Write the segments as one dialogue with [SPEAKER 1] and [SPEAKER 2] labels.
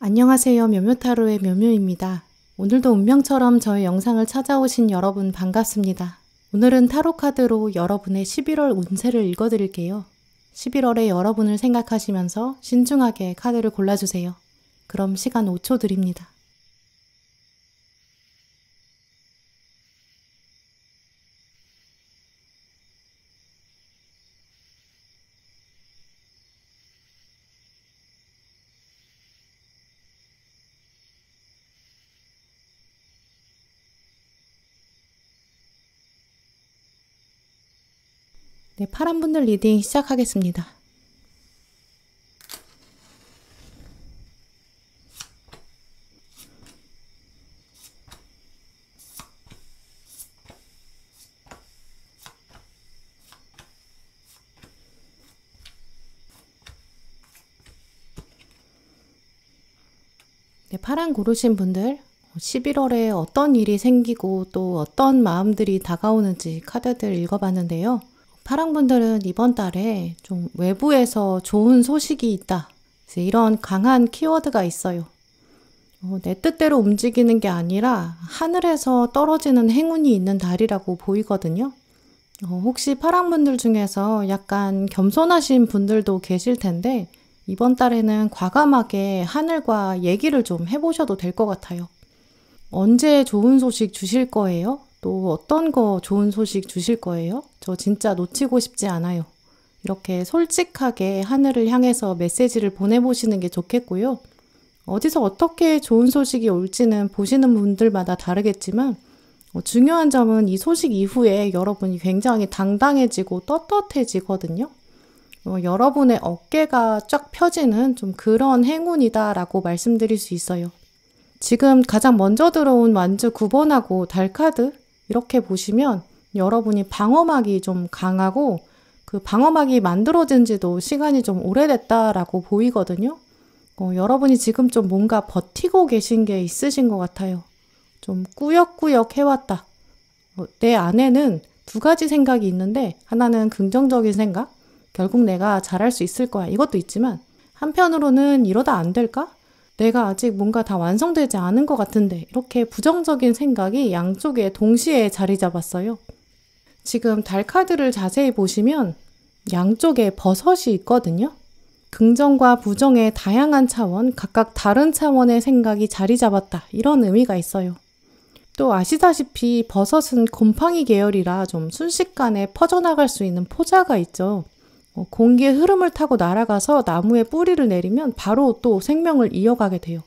[SPEAKER 1] 안녕하세요. 묘묘타로의 묘묘입니다. 오늘도 운명처럼 저의 영상을 찾아오신 여러분 반갑습니다. 오늘은 타로 카드로 여러분의 11월 운세를 읽어드릴게요. 11월에 여러분을 생각하시면서 신중하게 카드를 골라주세요. 그럼 시간 5초 드립니다. 네, 파란 분들 리딩 시작하겠습니다. 네, 파란 고르신 분들 11월에 어떤 일이 생기고 또 어떤 마음들이 다가오는지 카드들 읽어봤는데요. 파랑 분들은 이번 달에 좀 외부에서 좋은 소식이 있다. 이런 강한 키워드가 있어요. 내 뜻대로 움직이는 게 아니라 하늘에서 떨어지는 행운이 있는 달이라고 보이거든요. 혹시 파랑 분들 중에서 약간 겸손하신 분들도 계실 텐데 이번 달에는 과감하게 하늘과 얘기를 좀 해보셔도 될 것 같아요. 언제 좋은 소식 주실 거예요? 또 어떤 거 좋은 소식 주실 거예요? 저 진짜 놓치고 싶지 않아요. 이렇게 솔직하게 하늘을 향해서 메시지를 보내보시는 게 좋겠고요. 어디서 어떻게 좋은 소식이 올지는 보시는 분들마다 다르겠지만 중요한 점은 이 소식 이후에 여러분이 굉장히 당당해지고 떳떳해지거든요. 여러분의 어깨가 쫙 펴지는 좀 그런 행운이다라고 말씀드릴 수 있어요. 지금 가장 먼저 들어온 완주 9번하고 달 카드 이렇게 보시면 여러분이 방어막이 좀 강하고 그 방어막이 만들어진 지도 시간이 좀 오래됐다라고 보이거든요. 여러분이 지금 좀 뭔가 버티고 계신 게 있으신 것 같아요. 좀 꾸역꾸역 해왔다. 내 안에는 두 가지 생각이 있는데 하나는 긍정적인 생각, 결국 내가 잘할 수 있을 거야. 이것도 있지만 한편으로는 이러다 안 될까? 내가 아직 뭔가 다 완성되지 않은 것 같은데 이렇게 부정적인 생각이 양쪽에 동시에 자리 잡았어요. 지금 달 카드를 자세히 보시면 양쪽에 버섯이 있거든요. 긍정과 부정의 다양한 차원, 각각 다른 차원의 생각이 자리 잡았다. 이런 의미가 있어요. 또 아시다시피 버섯은 곰팡이 계열이라 좀 순식간에 퍼져나갈 수 있는 포자가 있죠. 공기의 흐름을 타고 날아가서 나무에 뿌리를 내리면 바로 또 생명을 이어가게 돼요.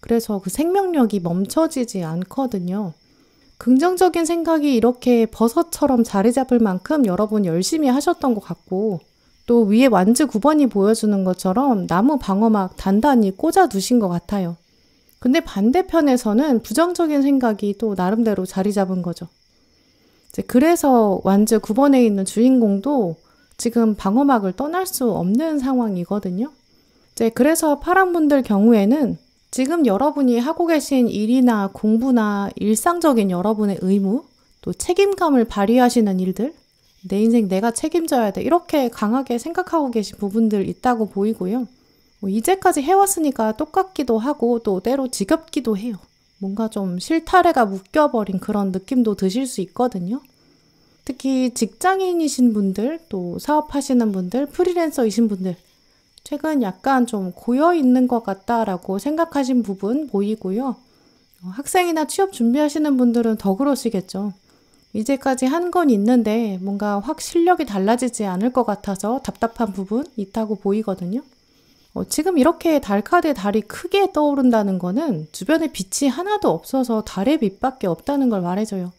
[SPEAKER 1] 그래서 그 생명력이 멈춰지지 않거든요. 긍정적인 생각이 이렇게 버섯처럼 자리 잡을 만큼 여러분 열심히 하셨던 것 같고 또 위에 완주 9번이 보여주는 것처럼 나무 방어막 단단히 꽂아 두신 것 같아요. 근데 반대편에서는 부정적인 생각이 또 나름대로 자리 잡은 거죠. 그래서 완주 9번에 있는 주인공도 지금 방어막을 떠날 수 없는 상황이거든요. 그래서 파란 분들 경우에는 지금 여러분이 하고 계신 일이나 공부나 일상적인 여러분의 의무, 또 책임감을 발휘하시는 일들, 내 인생 내가 책임져야 돼 이렇게 강하게 생각하고 계신 부분들 있다고 보이고요. 이제까지 해왔으니까 똑같기도 하고 또 때로 지겹기도 해요. 뭔가 좀 실타래가 묶여버린 그런 느낌도 드실 수 있거든요. 특히 직장인이신 분들, 또 사업하시는 분들, 프리랜서이신 분들 최근 약간 좀 고여있는 것 같다라고 생각하신 부분 보이고요. 학생이나 취업 준비하시는 분들은 더 그러시겠죠. 이제까지 한 건 있는데 뭔가 확 실력이 달라지지 않을 것 같아서 답답한 부분 있다고 보이거든요. 지금 이렇게 달 카드에 달이 크게 떠오른다는 거는 주변에 빛이 하나도 없어서 달의 빛밖에 없다는 걸 말해줘요.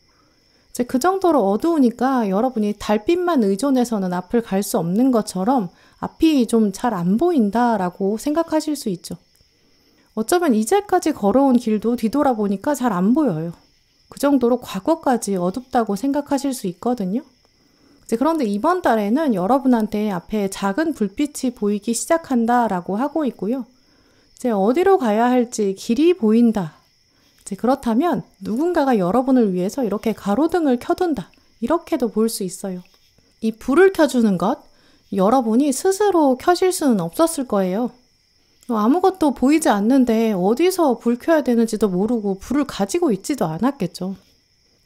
[SPEAKER 1] 그 정도로 어두우니까 여러분이 달빛만 의존해서는 앞을 갈 수 없는 것처럼 앞이 좀 잘 안 보인다라고 생각하실 수 있죠. 어쩌면 이제까지 걸어온 길도 뒤돌아보니까 잘 안 보여요. 그 정도로 과거까지 어둡다고 생각하실 수 있거든요. 그런데 이번 달에는 여러분한테 앞에 작은 불빛이 보이기 시작한다라고 하고 있고요. 어디로 가야 할지 길이 보인다. 그렇다면 누군가가 여러분을 위해서 이렇게 가로등을 켜둔다. 이렇게도 볼 수 있어요. 이 불을 켜주는 것, 여러분이 스스로 켜실 수는 없었을 거예요. 아무것도 보이지 않는데 어디서 불 켜야 되는지도 모르고 불을 가지고 있지도 않았겠죠.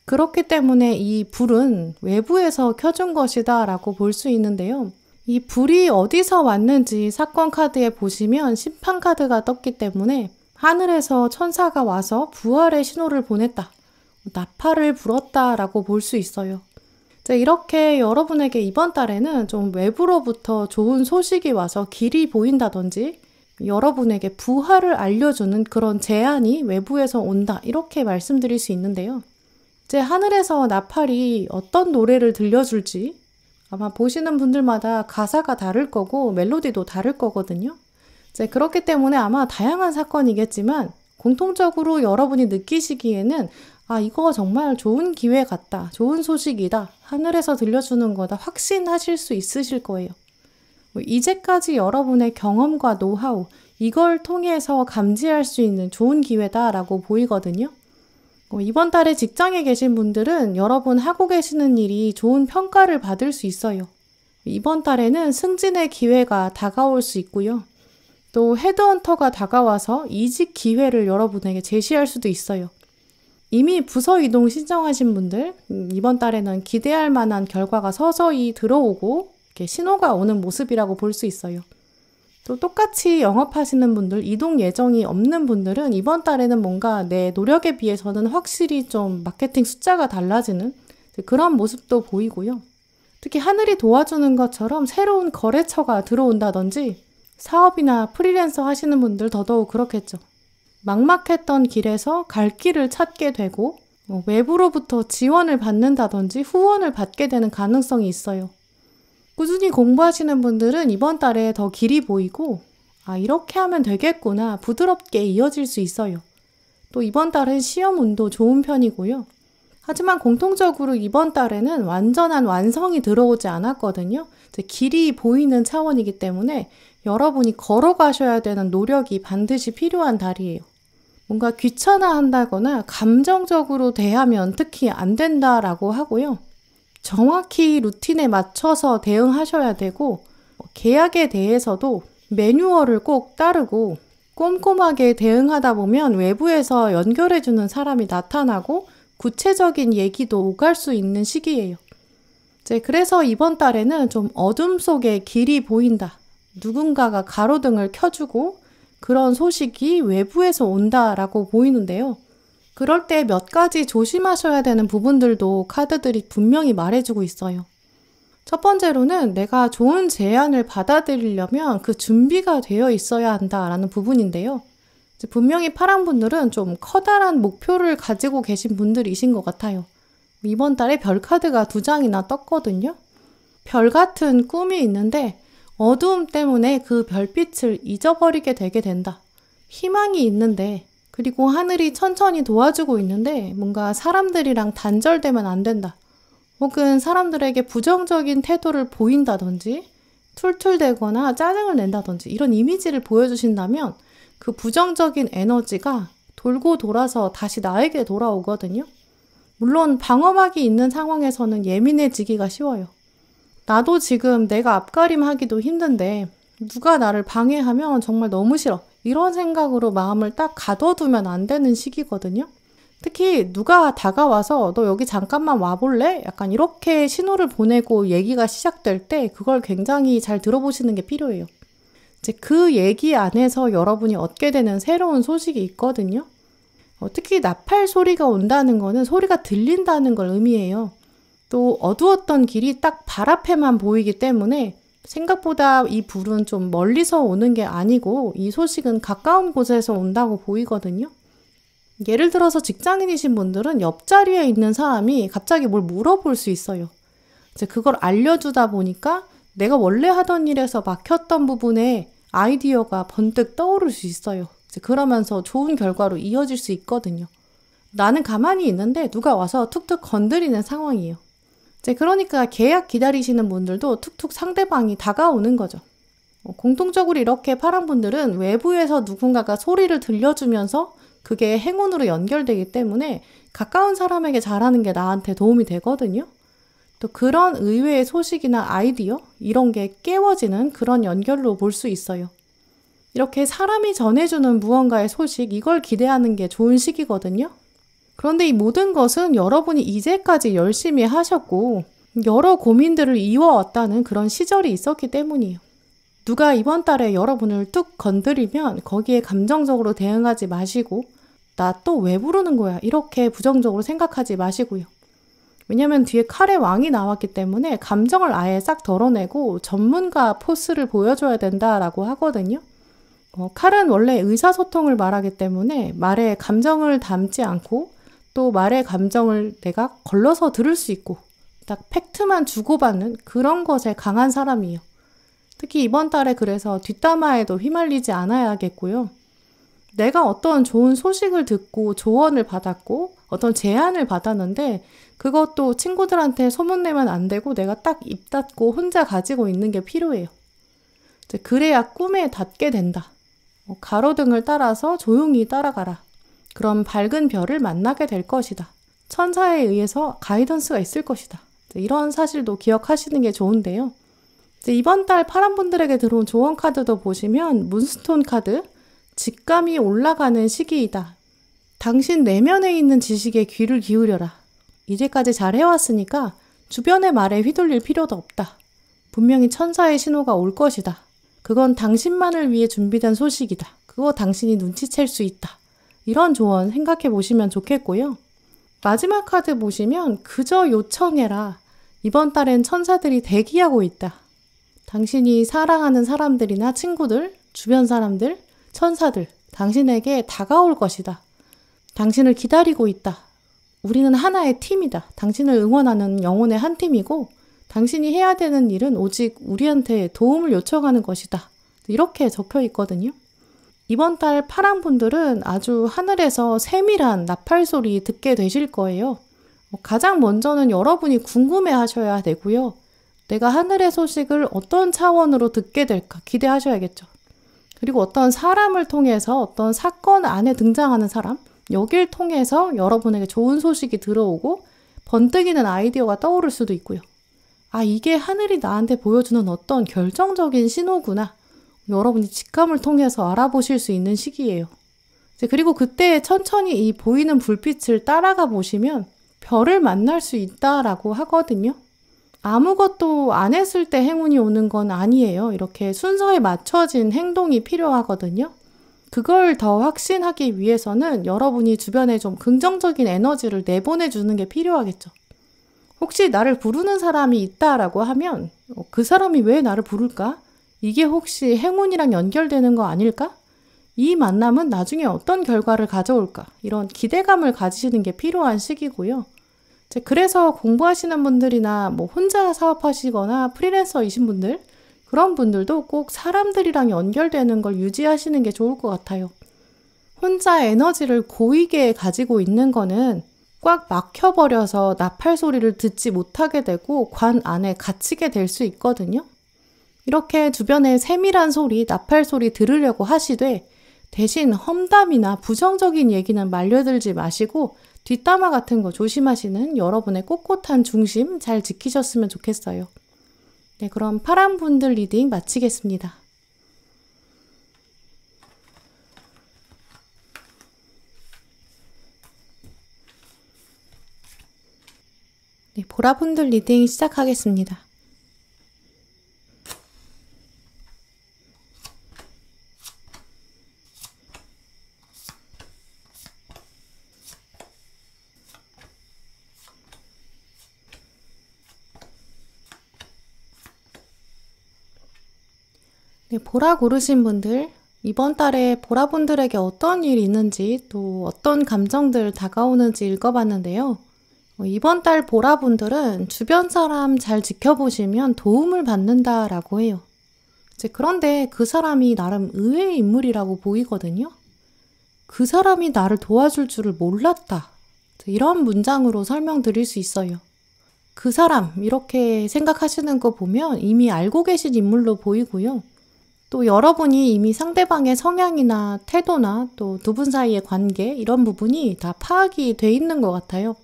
[SPEAKER 1] 그렇기 때문에 이 불은 외부에서 켜준 것이다 라고 볼 수 있는데요. 이 불이 어디서 왔는지 사건 카드에 보시면 심판 카드가 떴기 때문에 하늘에서 천사가 와서 부활의 신호를 보냈다. 나팔을 불었다 라고 볼 수 있어요. 이렇게 여러분에게 이번 달에는 좀 외부로부터 좋은 소식이 와서 길이 보인다든지 여러분에게 부활을 알려주는 그런 제안이 외부에서 온다. 이렇게 말씀드릴 수 있는데요. 하늘에서 나팔이 어떤 노래를 들려줄지 아마 보시는 분들마다 가사가 다를 거고 멜로디도 다를 거거든요. 그렇기 때문에 아마 다양한 사건이겠지만 공통적으로 여러분이 느끼시기에는 이거 정말 좋은 기회 같다. 좋은 소식이다. 하늘에서 들려주는 거다. 확신하실 수 있으실 거예요. 이제까지 여러분의 경험과 노하우, 이걸 통해서 감지할 수 있는 좋은 기회다라고 보이거든요. 이번 달에 직장에 계신 분들은 여러분 하고 계시는 일이 좋은 평가를 받을 수 있어요. 이번 달에는 승진의 기회가 다가올 수 있고요. 또 헤드헌터가 다가와서 이직 기회를 여러분에게 제시할 수도 있어요. 이미 부서 이동 신청하신 분들, 이번 달에는 기대할 만한 결과가 서서히 들어오고 이렇게 신호가 오는 모습이라고 볼 수 있어요. 또 똑같이 영업하시는 분들, 이동 예정이 없는 분들은 이번 달에는 뭔가 내 노력에 비해서는 확실히 좀 마케팅 숫자가 달라지는 그런 모습도 보이고요. 특히 하늘이 도와주는 것처럼 새로운 거래처가 들어온다든지 사업이나 프리랜서 하시는 분들 더더욱 그렇겠죠. 막막했던 길에서 갈 길을 찾게 되고 외부로부터 지원을 받는다든지 후원을 받게 되는 가능성이 있어요. 꾸준히 공부하시는 분들은 이번 달에 더 길이 보이고 이렇게 하면 되겠구나 부드럽게 이어질 수 있어요. 또 이번 달은 시험 운도 좋은 편이고요. 하지만 공통적으로 이번 달에는 완전한 완성이 들어오지 않았거든요. 길이 보이는 차원이기 때문에 여러분이 걸어가셔야 되는 노력이 반드시 필요한 달이에요. 뭔가 귀찮아한다거나 감정적으로 대하면 특히 안 된다라고 하고요. 정확히 루틴에 맞춰서 대응하셔야 되고 계약에 대해서도 매뉴얼을 꼭 따르고 꼼꼼하게 대응하다 보면 외부에서 연결해주는 사람이 나타나고 구체적인 얘기도 오갈 수 있는 시기예요. 그래서 이번 달에는 좀 어둠 속에 길이 보인다. 누군가가 가로등을 켜주고 그런 소식이 외부에서 온다라고 보이는데요. 그럴 때 몇 가지 조심하셔야 되는 부분들도 카드들이 분명히 말해주고 있어요. 첫 번째로는 내가 좋은 제안을 받아들이려면 그 준비가 되어 있어야 한다라는 부분인데요. 분명히 파랑분들은 좀 커다란 목표를 가지고 계신 분들이신 것 같아요. 이번 달에 별 카드가 2장이나 떴거든요. 별 같은 꿈이 있는데 어두움 때문에 그 별빛을 잊어버리게 되게 된다. 희망이 있는데 그리고 하늘이 천천히 도와주고 있는데 뭔가 사람들이랑 단절되면 안 된다. 혹은 사람들에게 부정적인 태도를 보인다든지 툴툴대거나 짜증을 낸다든지 이런 이미지를 보여주신다면 그 부정적인 에너지가 돌고 돌아서 다시 나에게 돌아오거든요. 물론 방어막이 있는 상황에서는 예민해지기가 쉬워요. 나도 지금 내가 앞가림하기도 힘든데 누가 나를 방해하면 정말 너무 싫어. 이런 생각으로 마음을 딱 가둬두면 안 되는 시기거든요. 특히 누가 다가와서 너 여기 잠깐만 와볼래? 약간 이렇게 신호를 보내고 얘기가 시작될 때 그걸 굉장히 잘 들어보시는 게 필요해요. 그 얘기 안에서 여러분이 얻게 되는 새로운 소식이 있거든요. 특히 나팔 소리가 온다는 거는 소리가 들린다는 걸 의미해요. 또 어두웠던 길이 딱 발 앞에만 보이기 때문에 생각보다 이 불은 좀 멀리서 오는 게 아니고 이 소식은 가까운 곳에서 온다고 보이거든요. 예를 들어서 직장인이신 분들은 옆자리에 있는 사람이 갑자기 뭘 물어볼 수 있어요. 그걸 알려주다 보니까 내가 원래 하던 일에서 막혔던 부분에 아이디어가 번뜩 떠오를 수 있어요. 그러면서 좋은 결과로 이어질 수 있거든요. 나는 가만히 있는데 누가 와서 툭툭 건드리는 상황이에요. 그러니까 계약 기다리시는 분들도 툭툭 상대방이 다가오는 거죠. 공통적으로 이렇게 파랑분들은 외부에서 누군가가 소리를 들려주면서 그게 행운으로 연결되기 때문에 가까운 사람에게 잘하는 게 나한테 도움이 되거든요. 또 그런 의외의 소식이나 아이디어 이런 게 깨워지는 그런 연결로 볼 수 있어요. 이렇게 사람이 전해주는 무언가의 소식, 이걸 기대하는 게 좋은 시기거든요. 그런데 이 모든 것은 여러분이 이제까지 열심히 하셨고 여러 고민들을 이어왔다는 그런 시절이 있었기 때문이에요. 누가 이번 달에 여러분을 뚝 건드리면 거기에 감정적으로 대응하지 마시고 나 또 왜 부르는 거야? 이렇게 부정적으로 생각하지 마시고요. 왜냐면 뒤에 칼의 왕이 나왔기 때문에 감정을 아예 싹 덜어내고 전문가 포스를 보여줘야 된다라고 하거든요. 칼은 원래 의사소통을 말하기 때문에 말에 감정을 담지 않고 또 말의 감정을 내가 걸러서 들을 수 있고 딱 팩트만 주고받는 그런 것에 강한 사람이에요. 특히 이번 달에 그래서 뒷담화에도 휘말리지 않아야겠고요. 내가 어떤 좋은 소식을 듣고 조언을 받았고 어떤 제안을 받았는데 그것도 친구들한테 소문내면 안 되고 내가 딱 입 닫고 혼자 가지고 있는 게 필요해요. 그래야 꿈에 닿게 된다. 가로등을 따라서 조용히 따라가라. 그럼 밝은 별을 만나게 될 것이다. 천사에 의해서 가이던스가 있을 것이다. 이런 사실도 기억하시는 게 좋은데요. 이번 달 파란 분들에게 들어온 조언 카드도 보시면 문스톤 카드, 직감이 올라가는 시기이다. 당신 내면에 있는 지식에 귀를 기울여라. 이제까지 잘 해왔으니까 주변의 말에 휘둘릴 필요도 없다. 분명히 천사의 신호가 올 것이다. 그건 당신만을 위해 준비된 소식이다. 그거 당신이 눈치챌 수 있다. 이런 조언 생각해 보시면 좋겠고요. 마지막 카드 보시면 그저 요청해라. 이번 달엔 천사들이 대기하고 있다. 당신이 사랑하는 사람들이나 친구들, 주변 사람들, 천사들, 당신에게 다가올 것이다. 당신을 기다리고 있다. 우리는 하나의 팀이다. 당신을 응원하는 영혼의 한 팀이고 당신이 해야 되는 일은 오직 우리한테 도움을 요청하는 것이다. 이렇게 적혀 있거든요. 이번 달 파랑 분들은 아주 하늘에서 세밀한 나팔 소리 듣게 되실 거예요. 가장 먼저는 여러분이 궁금해 하셔야 되고요. 내가 하늘의 소식을 어떤 차원으로 듣게 될까 기대하셔야겠죠. 그리고 어떤 사람을 통해서 어떤 사건 안에 등장하는 사람, 여길 통해서 여러분에게 좋은 소식이 들어오고 번뜩이는 아이디어가 떠오를 수도 있고요. 아, 이게 하늘이 나한테 보여주는 어떤 결정적인 신호구나. 여러분이 직감을 통해서 알아보실 수 있는 시기예요. 그리고 그때 천천히 이 보이는 불빛을 따라가 보시면 별을 만날 수 있다라고 하거든요. 아무것도 안 했을 때 행운이 오는 건 아니에요. 이렇게 순서에 맞춰진 행동이 필요하거든요. 그걸 더 확신하기 위해서는 여러분이 주변에 좀 긍정적인 에너지를 내보내주는 게 필요하겠죠. 혹시 나를 부르는 사람이 있다라고 하면 그 사람이 왜 나를 부를까? 이게 혹시 행운이랑 연결되는 거 아닐까? 이 만남은 나중에 어떤 결과를 가져올까? 이런 기대감을 가지시는 게 필요한 시기고요. 그래서 공부하시는 분들이나 뭐 혼자 사업하시거나 프리랜서이신 분들, 그런 분들도 꼭 사람들이랑 연결되는 걸 유지하시는 게 좋을 것 같아요. 혼자 에너지를 고이게 가지고 있는 거는 꽉 막혀버려서 나팔 소리를 듣지 못하게 되고 관 안에 갇히게 될 수 있거든요. 이렇게 주변에 세밀한 소리, 나팔 소리 들으려고 하시되 대신 험담이나 부정적인 얘기는 말려들지 마시고 뒷담화 같은 거 조심하시는 여러분의 꼿꼿한 중심 잘 지키셨으면 좋겠어요. 네, 그럼 파란 분들 리딩 마치겠습니다. 네, 보라 분들 리딩 시작하겠습니다. 네, 보라 고르신 분들, 이번 달에 보라 분들에게 어떤 일이 있는지 또 어떤 감정들 다가오는지 읽어봤는데요. 이번 달 보라 분들은 주변 사람 잘 지켜보시면 도움을 받는다라고 해요. 그런데 그 사람이 나름 의외의 인물이라고 보이거든요. 그 사람이 나를 도와줄 줄을 몰랐다. 이런 문장으로 설명드릴 수 있어요. 그 사람 이렇게 생각하시는 거 보면 이미 알고 계신 인물로 보이고요. 또 여러분이 이미 상대방의 성향이나 태도나 또 두 분 사이의 관계 이런 부분이 다 파악이 돼 있는 것 같아요.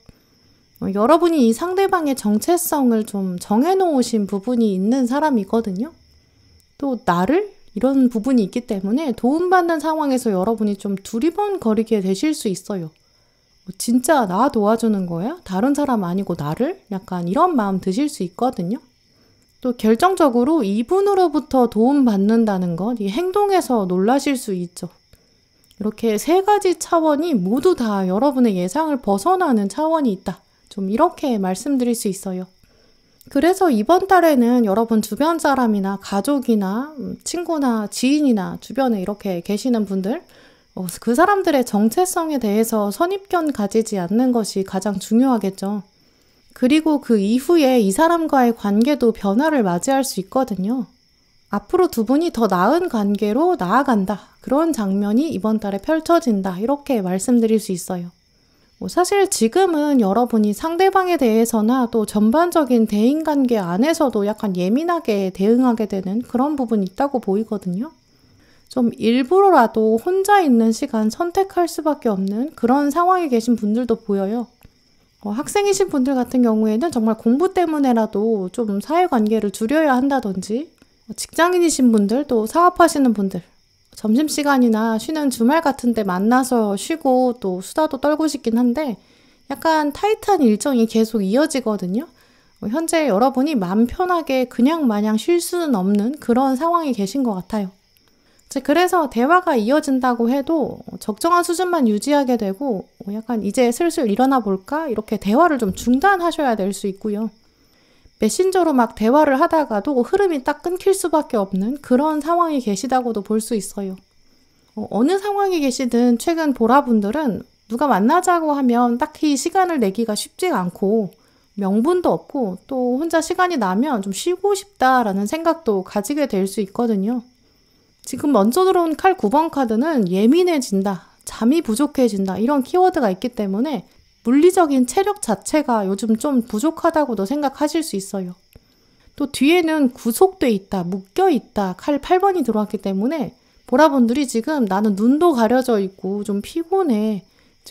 [SPEAKER 1] 여러분이 이 상대방의 정체성을 좀 정해놓으신 부분이 있는 사람이거든요. 또 나를 이런 부분이 있기 때문에 도움받는 상황에서 여러분이 좀 두리번거리게 되실 수 있어요. 진짜 나 도와주는 거야? 다른 사람 아니고 나를? 약간 이런 마음 드실 수 있거든요. 또 결정적으로 이분으로부터 도움받는다는 것, 이 행동에서 놀라실 수 있죠. 이렇게 세 가지 차원이 모두 다 여러분의 예상을 벗어나는 차원이 있다. 좀 이렇게 말씀드릴 수 있어요. 그래서 이번 달에는 여러분 주변 사람이나 가족이나 친구나 지인이나 주변에 이렇게 계시는 분들, 그 사람들의 정체성에 대해서 선입견 가지지 않는 것이 가장 중요하겠죠. 그리고 그 이후에 이 사람과의 관계도 변화를 맞이할 수 있거든요. 앞으로 두 분이 더 나은 관계로 나아간다. 그런 장면이 이번 달에 펼쳐진다. 이렇게 말씀드릴 수 있어요. 사실 지금은 여러분이 상대방에 대해서나 또 전반적인 대인관계 안에서도 약간 예민하게 대응하게 되는 그런 부분이 있다고 보이거든요. 좀 일부러라도 혼자 있는 시간 선택할 수밖에 없는 그런 상황에 계신 분들도 보여요. 학생이신 분들 같은 경우에는 정말 공부 때문에라도 좀 사회관계를 줄여야 한다든지, 직장인이신 분들, 또 사업하시는 분들, 점심시간이나 쉬는 주말 같은 때 만나서 쉬고 또 수다도 떨고 싶긴 한데 약간 타이트한 일정이 계속 이어지거든요. 현재 여러분이 마음 편하게 그냥 마냥 쉴 수는 없는 그런 상황에 계신 것 같아요. 그래서 대화가 이어진다고 해도 적정한 수준만 유지하게 되고 약간 이제 슬슬 일어나 볼까? 이렇게 대화를 좀 중단하셔야 될 수 있고요. 메신저로 막 대화를 하다가도 흐름이 딱 끊길 수밖에 없는 그런 상황이 계시다고도 볼 수 있어요. 어느 상황에 계시든 최근 보라분들은 누가 만나자고 하면 딱히 시간을 내기가 쉽지가 않고 명분도 없고 또 혼자 시간이 나면 좀 쉬고 싶다라는 생각도 가지게 될 수 있거든요. 지금 먼저 들어온 칼 9번 카드는 예민해진다, 잠이 부족해진다 이런 키워드가 있기 때문에 물리적인 체력 자체가 요즘 좀 부족하다고도 생각하실 수 있어요. 또 뒤에는 구속돼 있다, 묶여 있다, 칼 8번이 들어왔기 때문에 보라분들이 지금 나는 눈도 가려져 있고 좀 피곤해.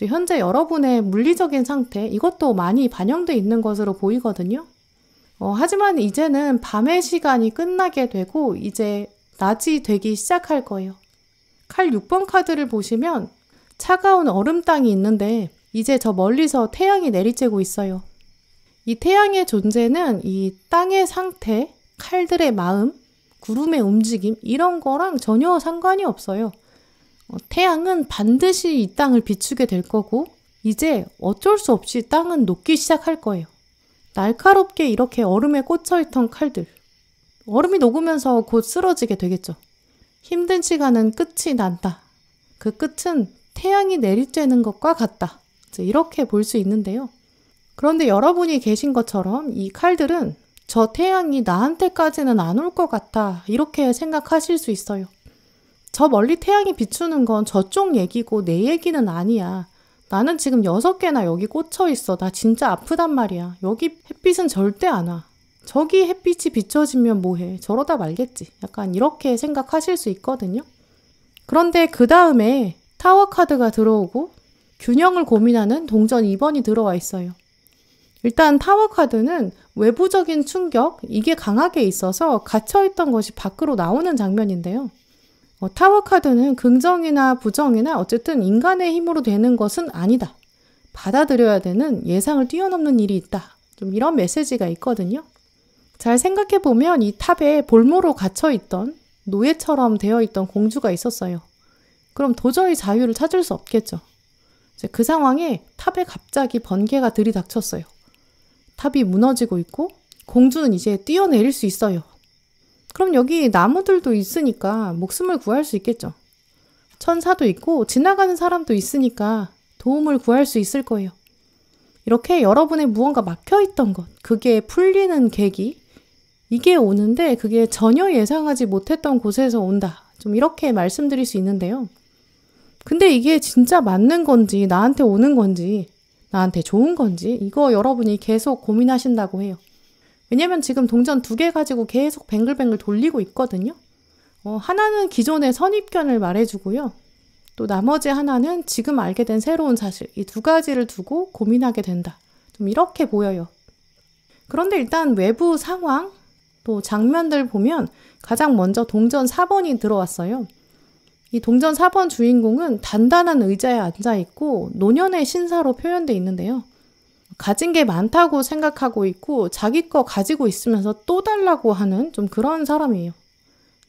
[SPEAKER 1] 현재 여러분의 물리적인 상태 이것도 많이 반영돼 있는 것으로 보이거든요. 하지만 이제는 밤의 시간이 끝나게 되고 이제 낮이 되기 시작할 거예요. 칼 6번 카드를 보시면 차가운 얼음 땅이 있는데 이제 저 멀리서 태양이 내리쬐고 있어요. 이 태양의 존재는 이 땅의 상태, 칼들의 마음, 구름의 움직임 이런 거랑 전혀 상관이 없어요. 태양은 반드시 이 땅을 비추게 될 거고 이제 어쩔 수 없이 땅은 녹기 시작할 거예요. 날카롭게 이렇게 얼음에 꽂혀있던 칼들. 얼음이 녹으면서 곧 쓰러지게 되겠죠. 힘든 시간은 끝이 난다. 그 끝은 태양이 내리쬐는 것과 같다. 이렇게 볼 수 있는데요. 그런데 여러분이 계신 것처럼 이 칼들은 저 태양이 나한테까지는 안 올 것 같아. 이렇게 생각하실 수 있어요. 저 멀리 태양이 비추는 건 저쪽 얘기고 내 얘기는 아니야. 나는 지금 6개나 여기 꽂혀 있어. 나 진짜 아프단 말이야. 여기 햇빛은 절대 안 와. 저기 햇빛이 비춰지면 뭐해. 저러다 말겠지. 약간 이렇게 생각하실 수 있거든요. 그런데 그 다음에 타워 카드가 들어오고 균형을 고민하는 동전 2번이 들어와 있어요. 일단 타워 카드는 외부적인 충격, 이게 강하게 있어서 갇혀있던 것이 밖으로 나오는 장면인데요. 타워 카드는 긍정이나 부정이나 어쨌든 인간의 힘으로 되는 것은 아니다. 받아들여야 되는 예상을 뛰어넘는 일이 있다. 좀 이런 메시지가 있거든요. 잘 생각해보면 이 탑에 볼모로 갇혀있던 노예처럼 되어있던 공주가 있었어요. 그럼 도저히 자유를 찾을 수 없겠죠. 그 상황에 탑에 갑자기 번개가 들이닥쳤어요. 탑이 무너지고 있고 공주는 이제 뛰어내릴 수 있어요. 그럼 여기 나무들도 있으니까 목숨을 구할 수 있겠죠. 천사도 있고 지나가는 사람도 있으니까 도움을 구할 수 있을 거예요. 이렇게 여러분의 무언가 막혀있던 것, 그게 풀리는 계기, 이게 오는데 그게 전혀 예상하지 못했던 곳에서 온다. 좀 이렇게 말씀드릴 수 있는데요. 근데 이게 진짜 맞는 건지, 나한테 오는 건지, 나한테 좋은 건지, 이거 여러분이 계속 고민하신다고 해요. 왜냐면 지금 동전 2개 가지고 계속 뱅글뱅글 돌리고 있거든요. 하나는 기존의 선입견을 말해주고요. 또 나머지 하나는 지금 알게 된 새로운 사실, 이 2가지를 두고 고민하게 된다. 좀 이렇게 보여요. 그런데 일단 외부 상황, 또 장면들 보면 가장 먼저 동전 4번이 들어왔어요. 이 동전 4번 주인공은 단단한 의자에 앉아있고 노년의 신사로 표현되어 있는데요. 가진 게 많다고 생각하고 있고 자기 거 가지고 있으면서 또 달라고 하는 좀 그런 사람이에요.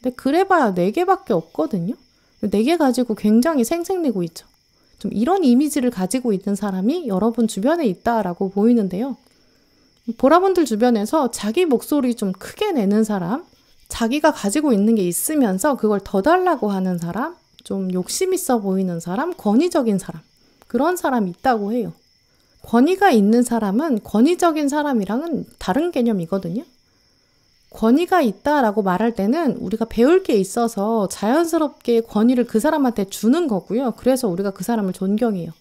[SPEAKER 1] 근데 그래봐야 4개밖에 없거든요. 4개 가지고 굉장히 생색내고 있죠. 좀 이런 이미지를 가지고 있는 사람이 여러분 주변에 있다라고 보이는데요. 보라분들 주변에서 자기 목소리 좀 크게 내는 사람, 자기가 가지고 있는 게 있으면서 그걸 더 달라고 하는 사람, 좀 욕심 있어 보이는 사람, 권위적인 사람, 그런 사람이 있다고 해요. 권위가 있는 사람은 권위적인 사람이랑은 다른 개념이거든요. 권위가 있다라고 말할 때는 우리가 배울 게 있어서 자연스럽게 권위를 그 사람한테 주는 거고요. 그래서 우리가 그 사람을 존경해요.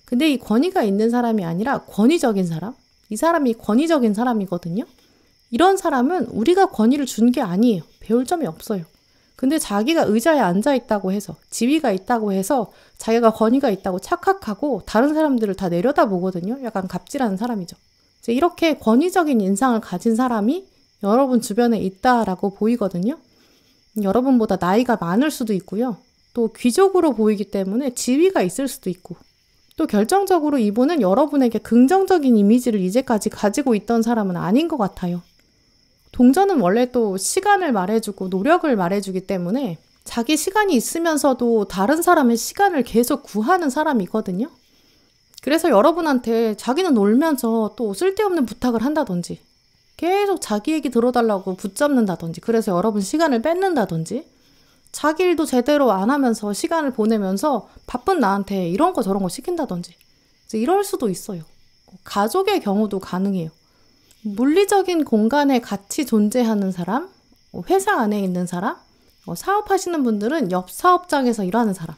[SPEAKER 1] 근데 이 권위가 있는 사람이 아니라 권위적인 사람, 이 사람이 권위적인 사람이거든요. 이런 사람은 우리가 권위를 준 게 아니에요. 배울 점이 없어요. 근데 자기가 의자에 앉아 있다고 해서, 지위가 있다고 해서 자기가 권위가 있다고 착각하고 다른 사람들을 다 내려다보거든요. 약간 갑질하는 사람이죠. 이제 이렇게 권위적인 인상을 가진 사람이 여러분 주변에 있다라고 보이거든요. 여러분보다 나이가 많을 수도 있고요. 또 귀족으로 보이기 때문에 지위가 있을 수도 있고, 또 결정적으로 이분은 여러분에게 긍정적인 이미지를 이제까지 가지고 있던 사람은 아닌 것 같아요. 동전은 원래 또 시간을 말해주고 노력을 말해주기 때문에 자기 시간이 있으면서도 다른 사람의 시간을 계속 구하는 사람이거든요. 그래서 여러분한테 자기는 놀면서 또 쓸데없는 부탁을 한다든지 계속 자기 얘기 들어달라고 붙잡는다든지, 그래서 여러분 시간을 뺏는다든지, 자기 일도 제대로 안 하면서 시간을 보내면서 바쁜 나한테 이런 거 저런 거 시킨다든지 이럴 수도 있어요. 가족의 경우도 가능해요. 물리적인 공간에 같이 존재하는 사람, 회사 안에 있는 사람, 사업하시는 분들은 옆 사업장에서 일하는 사람,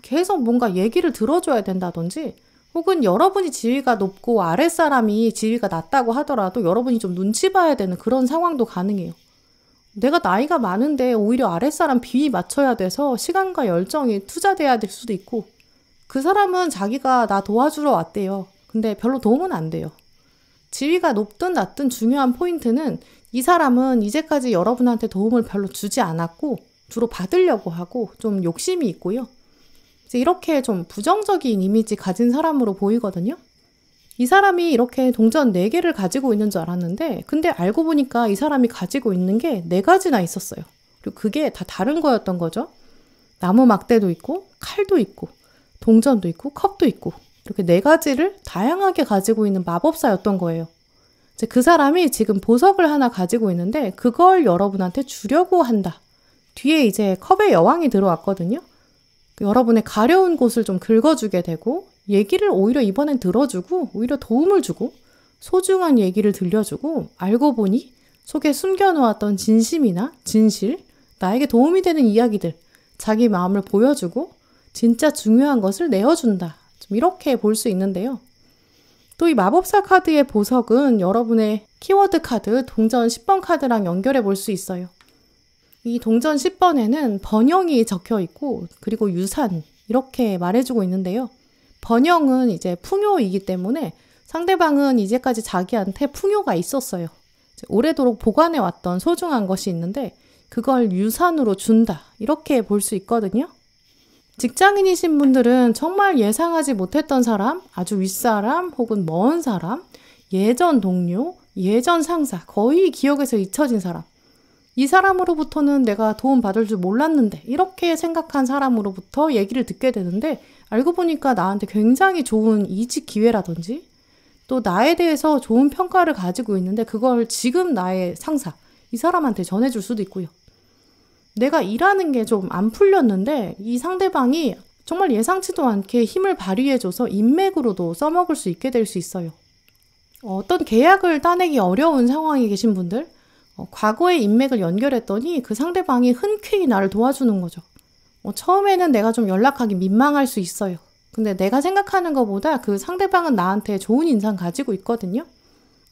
[SPEAKER 1] 계속 뭔가 얘기를 들어줘야 된다든지, 혹은 여러분이 지위가 높고 아랫사람이 지위가 낮다고 하더라도 여러분이 좀 눈치 봐야 되는 그런 상황도 가능해요. 내가 나이가 많은데 오히려 아랫사람 비위 맞춰야 돼서 시간과 열정이 투자돼야 될 수도 있고, 그 사람은 자기가 나 도와주러 왔대요. 근데 별로 도움은 안 돼요. 지위가 높든 낮든 중요한 포인트는 이 사람은 이제까지 여러분한테 도움을 별로 주지 않았고 주로 받으려고 하고 좀 욕심이 있고요. 이렇게 좀 부정적인 이미지 가진 사람으로 보이거든요. 이 사람이 이렇게 동전 4개를 가지고 있는 줄 알았는데, 근데 알고 보니까 이 사람이 가지고 있는 게 4가지나 있었어요. 그리고 그게 다 다른 거였던 거죠. 나무 막대도 있고 칼도 있고 동전도 있고 컵도 있고, 이렇게 4가지를 다양하게 가지고 있는 마법사였던 거예요. 이제 그 사람이 지금 보석을 하나 가지고 있는데 그걸 여러분한테 주려고 한다. 뒤에 이제 컵의 여왕이 들어왔거든요. 여러분의 가려운 곳을 좀 긁어주게 되고, 얘기를 오히려 이번엔 들어주고 오히려 도움을 주고 소중한 얘기를 들려주고, 알고 보니 속에 숨겨놓았던 진심이나 진실, 나에게 도움이 되는 이야기들, 자기 마음을 보여주고 진짜 중요한 것을 내어준다. 좀 이렇게 볼 수 있는데요. 또 이 마법사 카드의 보석은 여러분의 키워드 카드 동전 10번 카드랑 연결해 볼 수 있어요. 이 동전 10번에는 번영이 적혀 있고, 그리고 유산, 이렇게 말해주고 있는데요. 번영은 이제 풍요이기 때문에 상대방은 이제까지 자기한테 풍요가 있었어요. 오래도록 보관해왔던 소중한 것이 있는데 그걸 유산으로 준다. 이렇게 볼 수 있거든요. 직장인이신 분들은 정말 예상하지 못했던 사람, 아주 윗사람 혹은 먼 사람, 예전 동료, 예전 상사, 거의 기억에서 잊혀진 사람, 이 사람으로부터는 내가 도움받을 줄 몰랐는데 이렇게 생각한 사람으로부터 얘기를 듣게 되는데, 알고 보니까 나한테 굉장히 좋은 이직 기회라든지 또 나에 대해서 좋은 평가를 가지고 있는데 그걸 지금 나의 상사, 이 사람한테 전해줄 수도 있고요. 내가 일하는 게 좀 안 풀렸는데 이 상대방이 정말 예상치도 않게 힘을 발휘해줘서 인맥으로도 써먹을 수 있게 될 수 있어요. 어떤 계약을 따내기 어려운 상황에 계신 분들, 과거의 인맥을 연결했더니 그 상대방이 흔쾌히 나를 도와주는 거죠. 처음에는 내가 좀 연락하기 민망할 수 있어요. 근데 내가 생각하는 것보다 그 상대방은 나한테 좋은 인상 가지고 있거든요.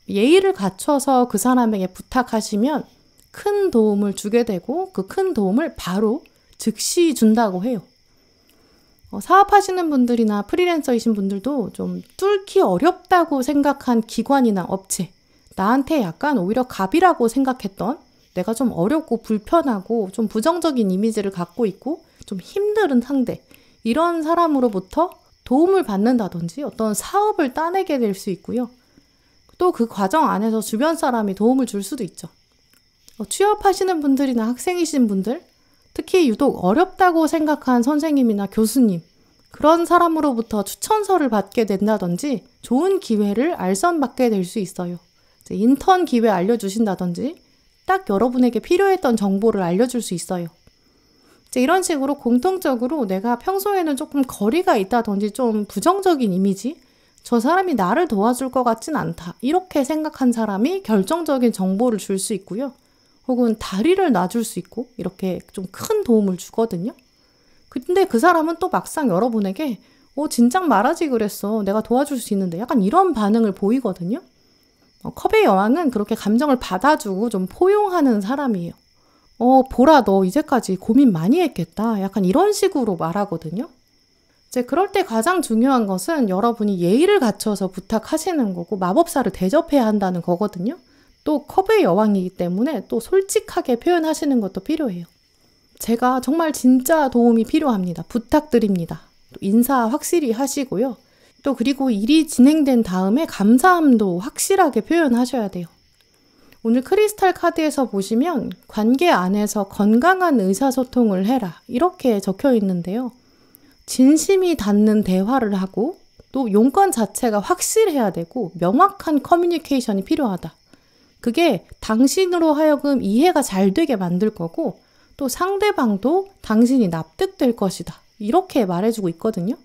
[SPEAKER 1] 예의를 갖춰서 그 사람에게 부탁하시면 큰 도움을 주게 되고 그 큰 도움을 바로 즉시 준다고 해요. 사업하시는 분들이나 프리랜서이신 분들도 좀 뚫기 어렵다고 생각한 기관이나 업체, 나한테 약간 오히려 갑이라고 생각했던 내가 좀 어렵고 불편하고 좀 부정적인 이미지를 갖고 있고 좀 힘든 상대, 이런 사람으로부터 도움을 받는다든지 어떤 사업을 따내게 될 수 있고요. 또 그 과정 안에서 주변 사람이 도움을 줄 수도 있죠. 취업하시는 분들이나 학생이신 분들, 특히 유독 어렵다고 생각한 선생님이나 교수님, 그런 사람으로부터 추천서를 받게 된다든지 좋은 기회를 알선받게 될 수 있어요. 인턴 기회 알려주신다든지 딱 여러분에게 필요했던 정보를 알려줄 수 있어요. 이런 식으로 공통적으로 내가 평소에는 조금 거리가 있다든지 좀 부정적인 이미지, 저 사람이 나를 도와줄 것 같진 않다, 이렇게 생각한 사람이 결정적인 정보를 줄 수 있고요. 혹은 다리를 놔줄 수 있고 이렇게 좀 큰 도움을 주거든요. 근데 그 사람은 또 막상 여러분에게 진작 말하지 그랬어, 내가 도와줄 수 있는데, 약간 이런 반응을 보이거든요. 컵의 여왕은 그렇게 감정을 받아주고 좀 포용하는 사람이에요. 보라, 너 이제까지 고민 많이 했겠다, 약간 이런 식으로 말하거든요. 그럴 때 가장 중요한 것은 여러분이 예의를 갖춰서 부탁하시는 거고 마법사를 대접해야 한다는 거거든요. 또 컵의 여왕이기 때문에 또 솔직하게 표현하시는 것도 필요해요. 제가 정말 진짜 도움이 필요합니다, 부탁드립니다. 또 인사 확실히 하시고요. 또 그리고 일이 진행된 다음에 감사함도 확실하게 표현하셔야 돼요. 오늘 크리스탈 카드에서 보시면 관계 안에서 건강한 의사소통을 해라, 이렇게 적혀 있는데요. 진심이 닿는 대화를 하고 또 용건 자체가 확실해야 되고 명확한 커뮤니케이션이 필요하다. 그게 당신으로 하여금 이해가 잘 되게 만들 거고 또 상대방도 당신이 납득될 것이다, 이렇게 말해주고 있거든요.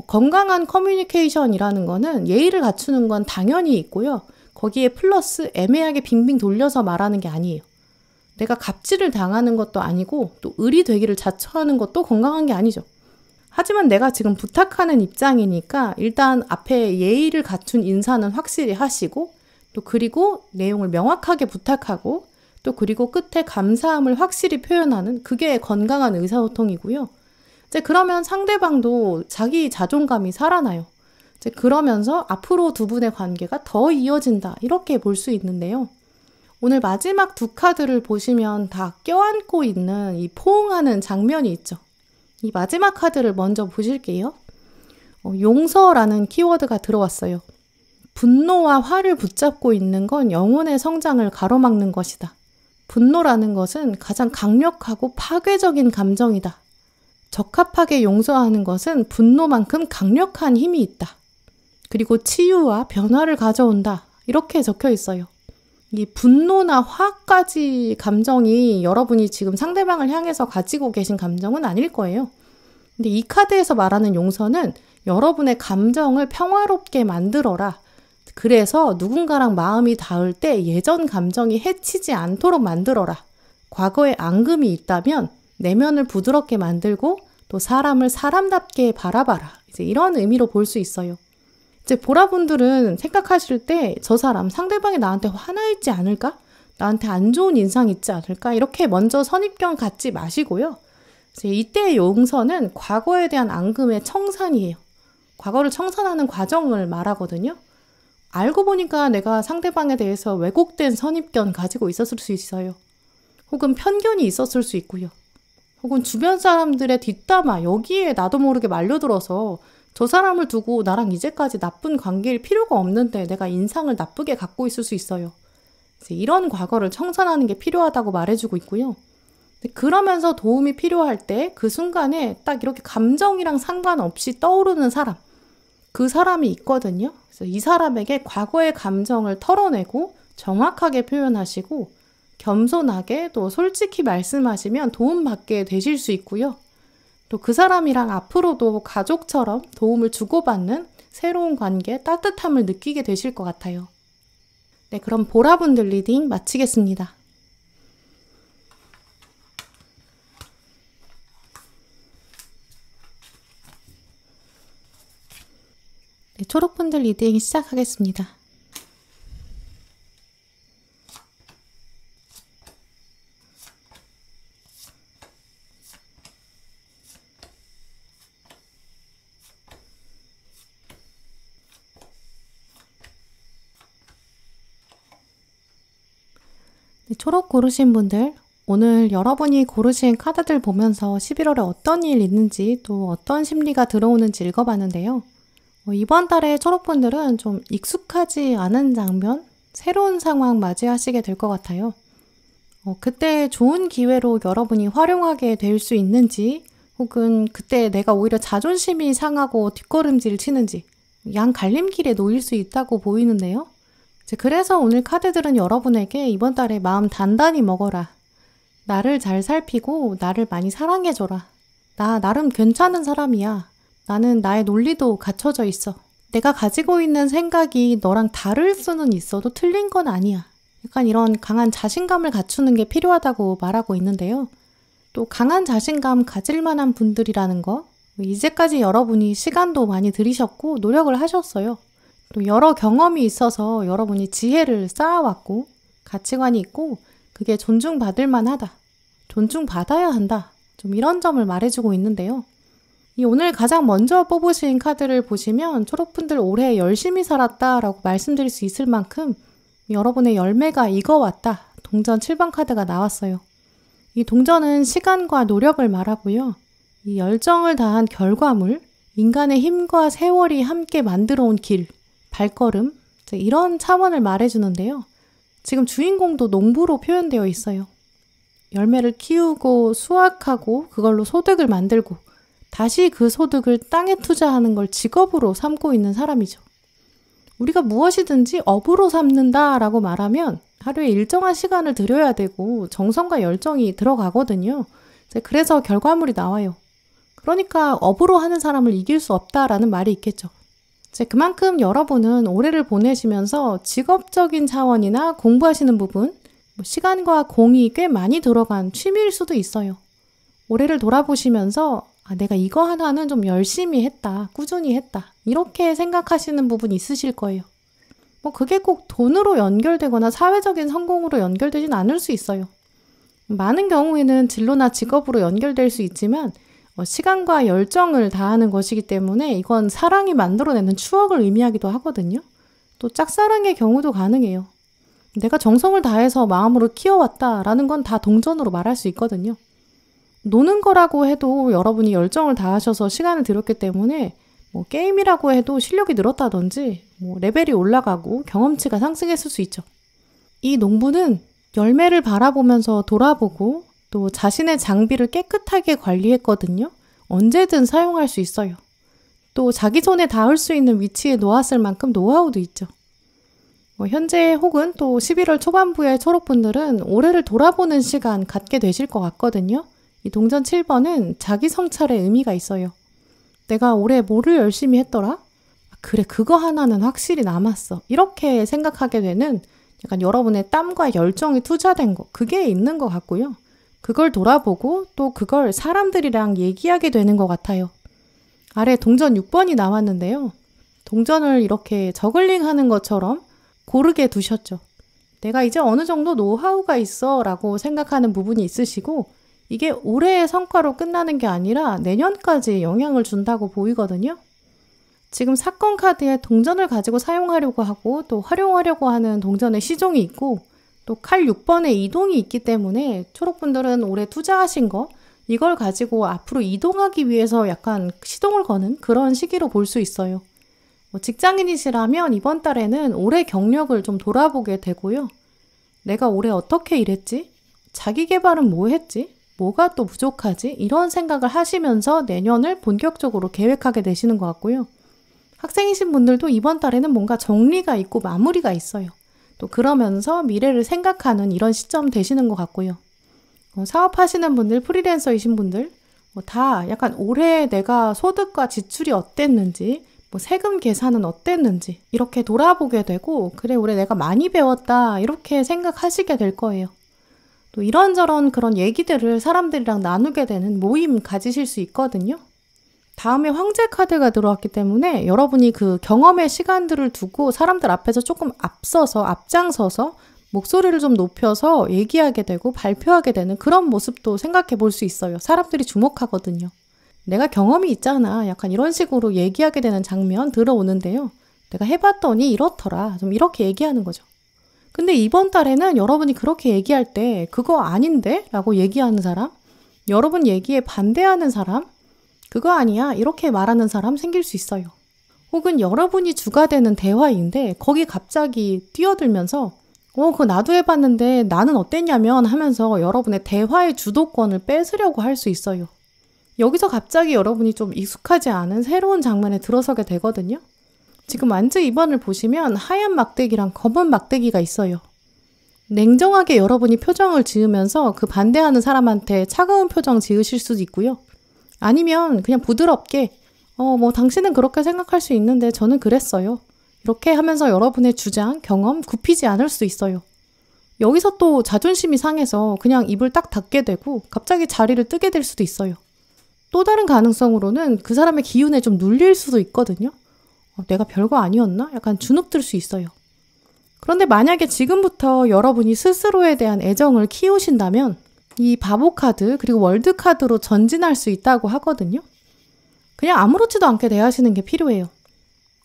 [SPEAKER 1] 건강한 커뮤니케이션이라는 거는 예의를 갖추는 건 당연히 있고요. 거기에 플러스 애매하게 빙빙 돌려서 말하는 게 아니에요. 내가 갑질을 당하는 것도 아니고 또 을이 되기를 자처하는 것도 건강한 게 아니죠. 하지만 내가 지금 부탁하는 입장이니까 일단 앞에 예의를 갖춘 인사는 확실히 하시고 또 그리고 내용을 명확하게 부탁하고 또 그리고 끝에 감사함을 확실히 표현하는, 그게 건강한 의사소통이고요. 그러면 상대방도 자기 자존감이 살아나요. 그러면서 앞으로 두 분의 관계가 더 이어진다, 이렇게 볼 수 있는데요. 오늘 마지막 두 카드를 보시면 다 껴안고 있는 이 포옹하는 장면이 있죠. 이 마지막 카드를 먼저 보실게요. 용서라는 키워드가 들어왔어요. 분노와 화를 붙잡고 있는 건 영혼의 성장을 가로막는 것이다. 분노라는 것은 가장 강력하고 파괴적인 감정이다. 적합하게 용서하는 것은 분노만큼 강력한 힘이 있다. 그리고 치유와 변화를 가져온다, 이렇게 적혀 있어요. 이 분노나 화까지 감정이 여러분이 지금 상대방을 향해서 가지고 계신 감정은 아닐 거예요. 근데 이 카드에서 말하는 용서는 여러분의 감정을 평화롭게 만들어라. 그래서 누군가랑 마음이 닿을 때 예전 감정이 해치지 않도록 만들어라. 과거에 앙금이 있다면 내면을 부드럽게 만들고 또 사람을 사람답게 바라봐라. 이제 이런 의미로 볼 수 있어요. 보라분들은 생각하실 때 저 사람, 상대방이 나한테 화나 있지 않을까? 나한테 안 좋은 인상 있지 않을까? 이렇게 먼저 선입견 갖지 마시고요. 이때의 용서는 과거에 대한 앙금의 청산이에요. 과거를 청산하는 과정을 말하거든요. 알고 보니까 내가 상대방에 대해서 왜곡된 선입견 가지고 있었을 수 있어요. 혹은 편견이 있었을 수 있고요. 혹은 주변 사람들의 뒷담화, 여기에 나도 모르게 말려들어서 저 사람을 두고 나랑 이제까지 나쁜 관계일 필요가 없는데 내가 인상을 나쁘게 갖고 있을 수 있어요. 이런 과거를 청산하는 게 필요하다고 말해주고 있고요. 그러면서 도움이 필요할 때 그 순간에 딱 이렇게 감정이랑 상관없이 떠오르는 사람, 그 사람이 있거든요. 그래서 이 사람에게 과거의 감정을 털어내고 정확하게 표현하시고 겸손하게 또 솔직히 말씀하시면 도움받게 되실 수 있고요. 또 그 사람이랑 앞으로도 가족처럼 도움을 주고받는 새로운 관계, 따뜻함을 느끼게 되실 것 같아요. 네, 그럼 보라분들 리딩 마치겠습니다. 네, 초록분들 리딩 시작하겠습니다. 네, 초록 고르신 분들, 오늘 여러분이 고르신 카드들 보면서 11월에 어떤 일 있는지 또 어떤 심리가 들어오는지 읽어봤는데요. 이번 달에 초록분들은 좀 익숙하지 않은 장면, 새로운 상황 맞이하시게 될 것 같아요. 그때 좋은 기회로 여러분이 활용하게 될 수 있는지, 혹은 그때 내가 오히려 자존심이 상하고 뒷걸음질 치는지 양 갈림길에 놓일 수 있다고 보이는데요. 그래서 오늘 카드들은 여러분에게 이번 달에 마음 단단히 먹어라. 나를 잘 살피고 나를 많이 사랑해줘라. 나 나름 괜찮은 사람이야. 나는 나의 논리도 갖춰져 있어. 내가 가지고 있는 생각이 너랑 다를 수는 있어도 틀린 건 아니야. 약간 이런 강한 자신감을 갖추는 게 필요하다고 말하고 있는데요. 또 강한 자신감 가질 만한 분들이라는 거, 이제까지 여러분이 시간도 많이 들이셨고 노력을 하셨어요. 또 여러 경험이 있어서 여러분이 지혜를 쌓아왔고 가치관이 있고 그게 존중받을 만하다. 존중받아야 한다. 좀 이런 점을 말해주고 있는데요. 이 오늘 가장 먼저 뽑으신 카드를 보시면 초록분들 올해 열심히 살았다라고 말씀드릴 수 있을 만큼 여러분의 열매가 익어왔다. 동전 7번 카드가 나왔어요. 이 동전은 시간과 노력을 말하고요. 이 열정을 다한 결과물, 인간의 힘과 세월이 함께 만들어 온 길, 발걸음, 이런 차원을 말해주는데요. 지금 주인공도 농부로 표현되어 있어요. 열매를 키우고 수확하고 그걸로 소득을 만들고 다시 그 소득을 땅에 투자하는 걸 직업으로 삼고 있는 사람이죠. 우리가 무엇이든지 업으로 삼는다라고 말하면 하루에 일정한 시간을 들여야 되고 정성과 열정이 들어가거든요. 그래서 결과물이 나와요. 그러니까 업으로 하는 사람을 이길 수 없다라는 말이 있겠죠. 그만큼 여러분은 올해를 보내시면서 직업적인 차원이나 공부하시는 부분, 시간과 공이 꽤 많이 들어간 취미일 수도 있어요. 올해를 돌아보시면서 내가 이거 하나는 좀 열심히 했다, 꾸준히 했다 이렇게 생각하시는 부분이 있으실 거예요. 그게 꼭 돈으로 연결되거나 사회적인 성공으로 연결되진 않을 수 있어요. 많은 경우에는 진로나 직업으로 연결될 수 있지만 시간과 열정을 다하는 것이기 때문에 이건 사랑이 만들어내는 추억을 의미하기도 하거든요. 또 짝사랑의 경우도 가능해요. 내가 정성을 다해서 마음으로 키워왔다라는 건 다 동전으로 말할 수 있거든요. 노는 거라고 해도 여러분이 열정을 다하셔서 시간을 들였기 때문에 게임이라고 해도 실력이 늘었다든지 레벨이 올라가고 경험치가 상승했을 수 있죠. 이 농부는 열매를 바라보면서 돌아보고 또 자신의 장비를 깨끗하게 관리했거든요. 언제든 사용할 수 있어요. 또 자기 손에 닿을 수 있는 위치에 놓았을 만큼 노하우도 있죠. 현재 혹은 또 11월 초반부의 초록분들은 올해를 돌아보는 시간 갖게 되실 것 같거든요. 이 동전 7번은 자기 성찰의 의미가 있어요. 내가 올해 뭐를 열심히 했더라? 그래, 그거 하나는 확실히 남았어. 이렇게 생각하게 되는 약간 여러분의 땀과 열정이 투자된 거, 그게 있는 것 같고요. 그걸 돌아보고 또 그걸 사람들이랑 얘기하게 되는 것 같아요. 아래 동전 6번이 나왔는데요. 동전을 이렇게 저글링 하는 것처럼 고르게 두셨죠. 내가 이제 어느 정도 노하우가 있어 라고 생각하는 부분이 있으시고 이게 올해의 성과로 끝나는 게 아니라 내년까지 영향을 준다고 보이거든요. 지금 사건 카드에 동전을 가지고 사용하려고 하고 또 활용하려고 하는 동전의 시종이 있고 또 칼 6번의 이동이 있기 때문에 초록분들은 올해 투자하신 거 이걸 가지고 앞으로 이동하기 위해서 약간 시동을 거는 그런 시기로 볼 수 있어요. 직장인이시라면 이번 달에는 올해 경력을 좀 돌아보게 되고요. 내가 올해 어떻게 일했지? 자기 개발은 뭐 했지? 뭐가 또 부족하지? 이런 생각을 하시면서 내년을 본격적으로 계획하게 되시는 것 같고요. 학생이신 분들도 이번 달에는 뭔가 정리가 있고 마무리가 있어요. 또 그러면서 미래를 생각하는 이런 시점 되시는 것 같고요. 사업하시는 분들, 프리랜서이신 분들 다 약간 올해 내가 소득과 지출이 어땠는지 세금 계산은 어땠는지 이렇게 돌아보게 되고 그래 올해 내가 많이 배웠다 이렇게 생각하시게 될 거예요. 또 이런저런 그런 얘기들을 사람들이랑 나누게 되는 모임 가지실 수 있거든요. 다음에 황제 카드가 들어왔기 때문에 여러분이 그 경험의 시간들을 두고 사람들 앞에서 조금 앞장서서 목소리를 좀 높여서 얘기하게 되고 발표하게 되는 그런 모습도 생각해 볼 수 있어요. 사람들이 주목하거든요. 내가 경험이 있잖아. 약간 이런 식으로 얘기하게 되는 장면 들어오는데요. 내가 해봤더니 이렇더라. 좀 이렇게 얘기하는 거죠. 근데 이번 달에는 여러분이 그렇게 얘기할 때 그거 아닌데? 라고 얘기하는 사람, 여러분 얘기에 반대하는 사람, 그거 아니야 이렇게 말하는 사람 생길 수 있어요. 혹은 여러분이 주가 되는 대화인데 거기 갑자기 뛰어들면서 그거 나도 해봤는데 나는 어땠냐면 하면서 여러분의 대화의 주도권을 뺏으려고 할 수 있어요. 여기서 갑자기 여러분이 좀 익숙하지 않은 새로운 장면에 들어서게 되거든요. 지금 완즈 2번을 보시면 하얀 막대기랑 검은 막대기가 있어요. 냉정하게 여러분이 표정을 지으면서 그 반대하는 사람한테 차가운 표정 지으실 수도 있고요. 아니면 그냥 부드럽게 당신은 그렇게 생각할 수 있는데 저는 그랬어요. 이렇게 하면서 여러분의 주장, 경험 굽히지 않을 수 있어요. 여기서 또 자존심이 상해서 그냥 입을 딱 닫게 되고 갑자기 자리를 뜨게 될 수도 있어요. 또 다른 가능성으로는 그 사람의 기운에 좀 눌릴 수도 있거든요. 내가 별거 아니었나? 약간 주눅들 수 있어요. 그런데 만약에 지금부터 여러분이 스스로에 대한 애정을 키우신다면 이 바보 카드 그리고 월드 카드로 전진할 수 있다고 하거든요. 그냥 아무렇지도 않게 대하시는 게 필요해요.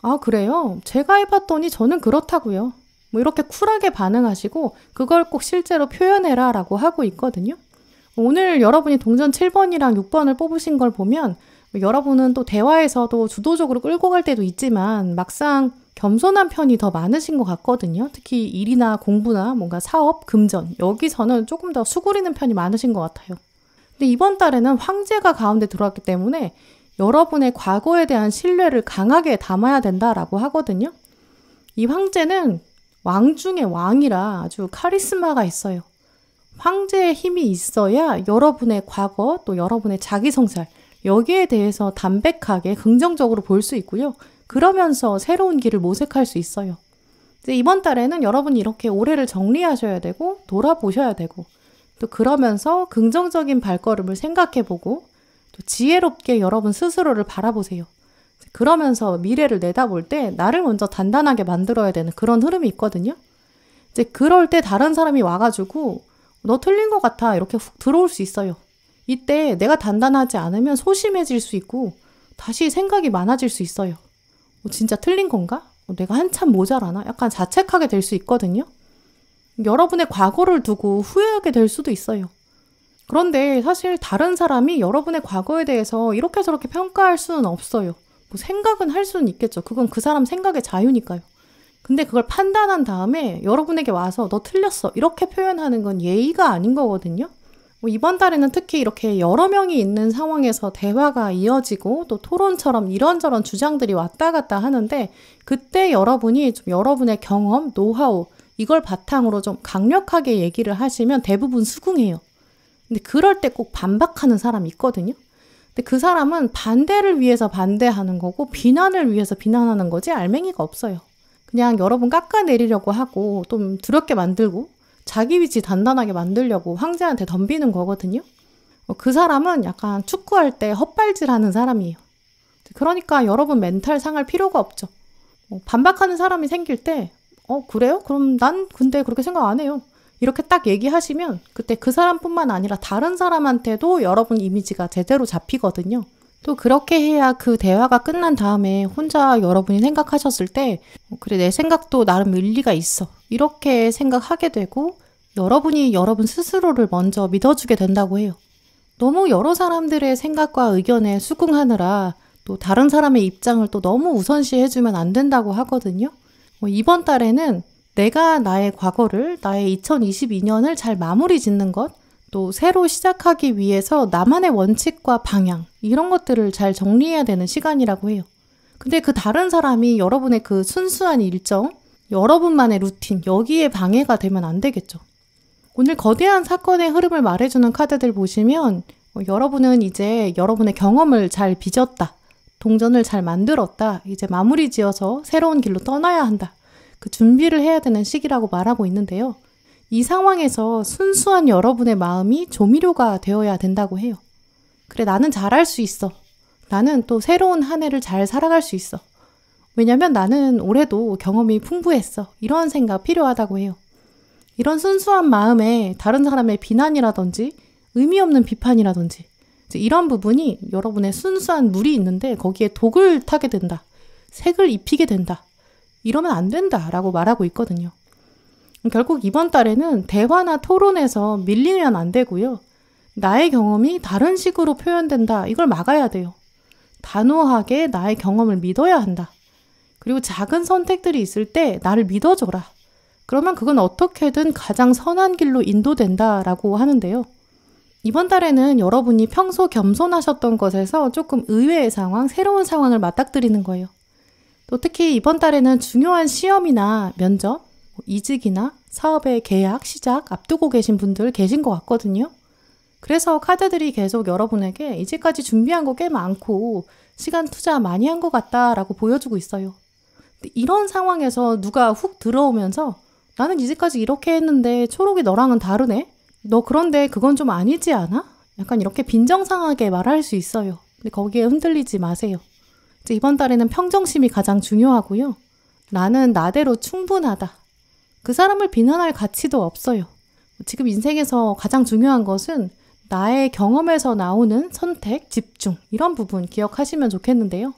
[SPEAKER 1] 아, 그래요? 제가 해봤더니 저는 그렇다고요. 이렇게 쿨하게 반응하시고 그걸 꼭 실제로 표현해라 라고 하고 있거든요. 오늘 여러분이 동전 7번이랑 6번을 뽑으신 걸 보면 여러분은 또 대화에서도 주도적으로 끌고 갈 때도 있지만 막상 겸손한 편이 더 많으신 것 같거든요. 특히 일이나 공부나 뭔가 사업, 금전 여기서는 조금 더 수그리는 편이 많으신 것 같아요. 근데 이번 달에는 황제가 가운데 들어왔기 때문에 여러분의 과거에 대한 신뢰를 강하게 담아야 된다라고 하거든요. 이 황제는 왕 중에 왕이라 아주 카리스마가 있어요. 황제의 힘이 있어야 여러분의 과거 또 여러분의 자기성찰 여기에 대해서 담백하게 긍정적으로 볼 수 있고요. 그러면서 새로운 길을 모색할 수 있어요. 이제 이번 달에는 여러분이 이렇게 올해를 정리하셔야 되고 돌아보셔야 되고 또 그러면서 긍정적인 발걸음을 생각해보고 또 지혜롭게 여러분 스스로를 바라보세요. 그러면서 미래를 내다볼 때 나를 먼저 단단하게 만들어야 되는 그런 흐름이 있거든요. 이제 그럴 때 다른 사람이 와가지고 너 틀린 것 같아 이렇게 훅 들어올 수 있어요. 이때 내가 단단하지 않으면 소심해질 수 있고 다시 생각이 많아질 수 있어요. 진짜 틀린 건가? 내가 한참 모자라나? 약간 자책하게 될 수 있거든요. 여러분의 과거를 두고 후회하게 될 수도 있어요. 그런데 사실 다른 사람이 여러분의 과거에 대해서 이렇게 저렇게 평가할 수는 없어요. 생각은 할 수는 있겠죠. 그건 그 사람 생각의 자유니까요. 근데 그걸 판단한 다음에 여러분에게 와서 너 틀렸어 이렇게 표현하는 건 예의가 아닌 거거든요. 이번 달에는 특히 이렇게 여러 명이 있는 상황에서 대화가 이어지고 또 토론처럼 이런저런 주장들이 왔다 갔다 하는데 그때 여러분이 좀 여러분의 경험, 노하우 이걸 바탕으로 좀 강력하게 얘기를 하시면 대부분 수긍해요. 근데 그럴 때 꼭 반박하는 사람이 있거든요. 근데 그 사람은 반대를 위해서 반대하는 거고 비난을 위해서 비난하는 거지 알맹이가 없어요. 그냥 여러분 깎아내리려고 하고 좀 두렵게 만들고 자기 위치 단단하게 만들려고 황제한테 덤비는 거거든요. 그 사람은 약간 축구할 때 헛발질하는 사람이에요. 그러니까 여러분 멘탈 상할 필요가 없죠. 반박하는 사람이 생길 때 그래요? 그럼 난 근데 그렇게 생각 안 해요. 이렇게 딱 얘기하시면 그때 그 사람뿐만 아니라 다른 사람한테도 여러분 이미지가 제대로 잡히거든요. 또 그렇게 해야 그 대화가 끝난 다음에 혼자 여러분이 생각하셨을 때 그래 내 생각도 나름 일리가 있어 이렇게 생각하게 되고 여러분이 여러분 스스로를 먼저 믿어주게 된다고 해요. 너무 여러 사람들의 생각과 의견에 수긍하느라 또 다른 사람의 입장을 또 너무 우선시해주면 안 된다고 하거든요. 이번 달에는 내가 나의 과거를 나의 2022년을 잘 마무리 짓는 것 또 새로 시작하기 위해서 나만의 원칙과 방향 이런 것들을 잘 정리해야 되는 시간이라고 해요. 근데 그 다른 사람이 여러분의 그 순수한 일정, 여러분만의 루틴 여기에 방해가 되면 안 되겠죠. 오늘 거대한 사건의 흐름을 말해주는 카드들 보시면 여러분은 이제 여러분의 경험을 잘 빚었다. 동전을 잘 만들었다. 이제 마무리 지어서 새로운 길로 떠나야 한다. 그 준비를 해야 되는 시기라고 말하고 있는데요. 이 상황에서 순수한 여러분의 마음이 조미료가 되어야 된다고 해요. 그래, 나는 잘할 수 있어. 나는 또 새로운 한 해를 잘 살아갈 수 있어. 왜냐면 나는 올해도 경험이 풍부했어. 이런 생각 필요하다고 해요. 이런 순수한 마음에 다른 사람의 비난이라든지 의미 없는 비판이라든지 이런 부분이 여러분의 순수한 물이 있는데 거기에 독을 타게 된다. 색을 입히게 된다. 이러면 안 된다라고 말하고 있거든요. 결국 이번 달에는 대화나 토론에서 밀리면 안 되고요. 나의 경험이 다른 식으로 표현된다. 이걸 막아야 돼요. 단호하게 나의 경험을 믿어야 한다. 그리고 작은 선택들이 있을 때 나를 믿어줘라. 그러면 그건 어떻게든 가장 선한 길로 인도된다라고 하는데요. 이번 달에는 여러분이 평소 겸손하셨던 것에서 조금 의외의 상황, 새로운 상황을 맞닥뜨리는 거예요. 또 특히 이번 달에는 중요한 시험이나 면접, 이직이나 사업의 계약, 시작 앞두고 계신 분들 계신 것 같거든요. 그래서 카드들이 계속 여러분에게 이제까지 준비한 거 꽤 많고 시간 투자 많이 한 것 같다라고 보여주고 있어요. 근데 이런 상황에서 누가 훅 들어오면서 나는 이제까지 이렇게 했는데 초록이 너랑은 다르네? 너 그런데 그건 좀 아니지 않아? 약간 이렇게 빈정상하게 말할 수 있어요. 근데 거기에 흔들리지 마세요. 이제 이번 달에는 평정심이 가장 중요하고요. 나는 나대로 충분하다. 그 사람을 비난할 가치도 없어요. 지금 인생에서 가장 중요한 것은 나의 경험에서 나오는 선택, 집중 이런 부분 기억하시면 좋겠는데요.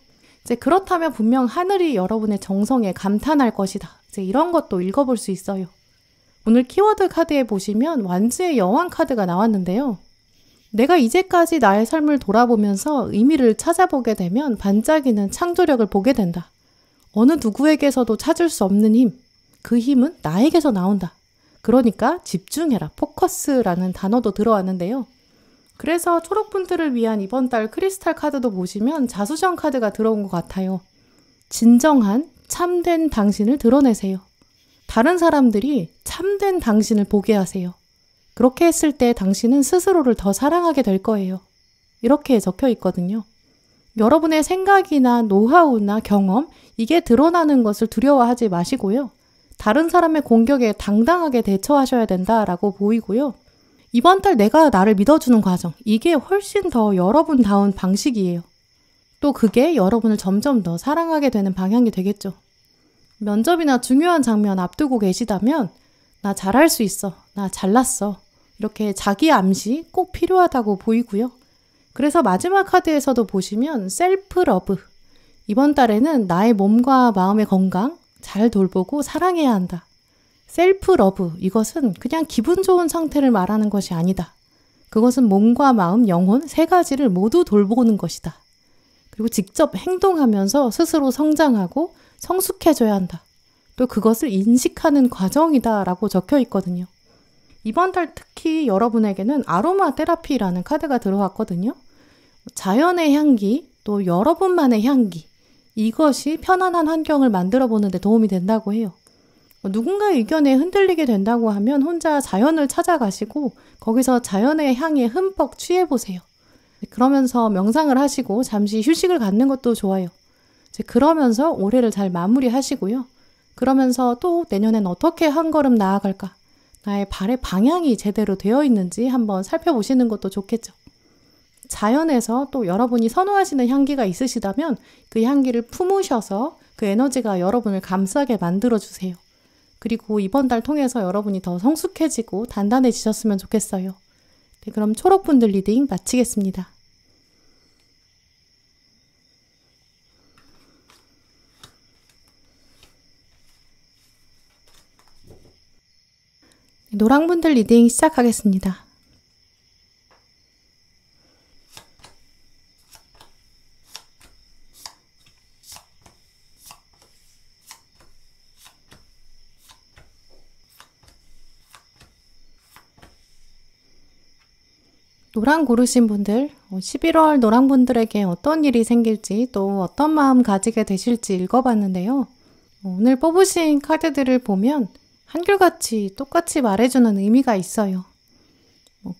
[SPEAKER 1] 이제 그렇다면 분명 하늘이 여러분의 정성에 감탄할 것이다. 이제 이런 것도 읽어볼 수 있어요. 오늘 키워드 카드에 보시면 완주의 여왕 카드가 나왔는데요. 내가 이제까지 나의 삶을 돌아보면서 의미를 찾아보게 되면 반짝이는 창조력을 보게 된다. 어느 누구에게서도 찾을 수 없는 힘, 그 힘은 나에게서 나온다. 그러니까 집중해라, 포커스라는 단어도 들어왔는데요. 그래서 초록분들을 위한 이번 달 크리스탈 카드도 보시면 자수정 카드가 들어온 것 같아요. 진정한, 참된 당신을 드러내세요. 다른 사람들이 참된 당신을 보게 하세요. 그렇게 했을 때 당신은 스스로를 더 사랑하게 될 거예요. 이렇게 적혀 있거든요. 여러분의 생각이나 노하우나 경험, 이게 드러나는 것을 두려워하지 마시고요. 다른 사람의 공격에 당당하게 대처하셔야 된다라고 보이고요. 이번 달 내가 나를 믿어주는 과정, 이게 훨씬 더 여러분다운 방식이에요. 또 그게 여러분을 점점 더 사랑하게 되는 방향이 되겠죠. 면접이나 중요한 장면 앞두고 계시다면 나 잘할 수 있어, 나 잘났어 이렇게 자기 암시 꼭 필요하다고 보이고요. 그래서 마지막 카드에서도 보시면 셀프 러브, 이번 달에는 나의 몸과 마음의 건강 잘 돌보고 사랑해야 한다. 셀프 러브, 이것은 그냥 기분 좋은 상태를 말하는 것이 아니다. 그것은 몸과 마음, 영혼 세 가지를 모두 돌보는 것이다. 그리고 직접 행동하면서 스스로 성장하고 성숙해져야 한다. 또 그것을 인식하는 과정이다 라고 적혀 있거든요. 이번 달 특히 여러분에게는 아로마 테라피라는 카드가 들어왔거든요. 자연의 향기, 또 여러분만의 향기, 이것이 편안한 환경을 만들어 보는 데 도움이 된다고 해요. 누군가의 의견에 흔들리게 된다고 하면 혼자 자연을 찾아가시고 거기서 자연의 향에 흠뻑 취해보세요. 그러면서 명상을 하시고 잠시 휴식을 갖는 것도 좋아요. 그러면서 올해를 잘 마무리하시고요. 그러면서 또 내년엔 어떻게 한 걸음 나아갈까? 나의 발의 방향이 제대로 되어 있는지 한번 살펴보시는 것도 좋겠죠. 자연에서 또 여러분이 선호하시는 향기가 있으시다면 그 향기를 품으셔서 그 에너지가 여러분을 감싸게 만들어주세요. 그리고 이번 달 통해서 여러분이 더 성숙해지고 단단해지셨으면 좋겠어요. 네, 그럼 초록분들 리딩 마치겠습니다. 노랑분들 리딩 시작하겠습니다. 노랑 고르신 분들, 11월 노랑분들에게 어떤 일이 생길지 또 어떤 마음 가지게 되실지 읽어봤는데요. 오늘 뽑으신 카드들을 보면 한결같이 똑같이 말해주는 의미가 있어요.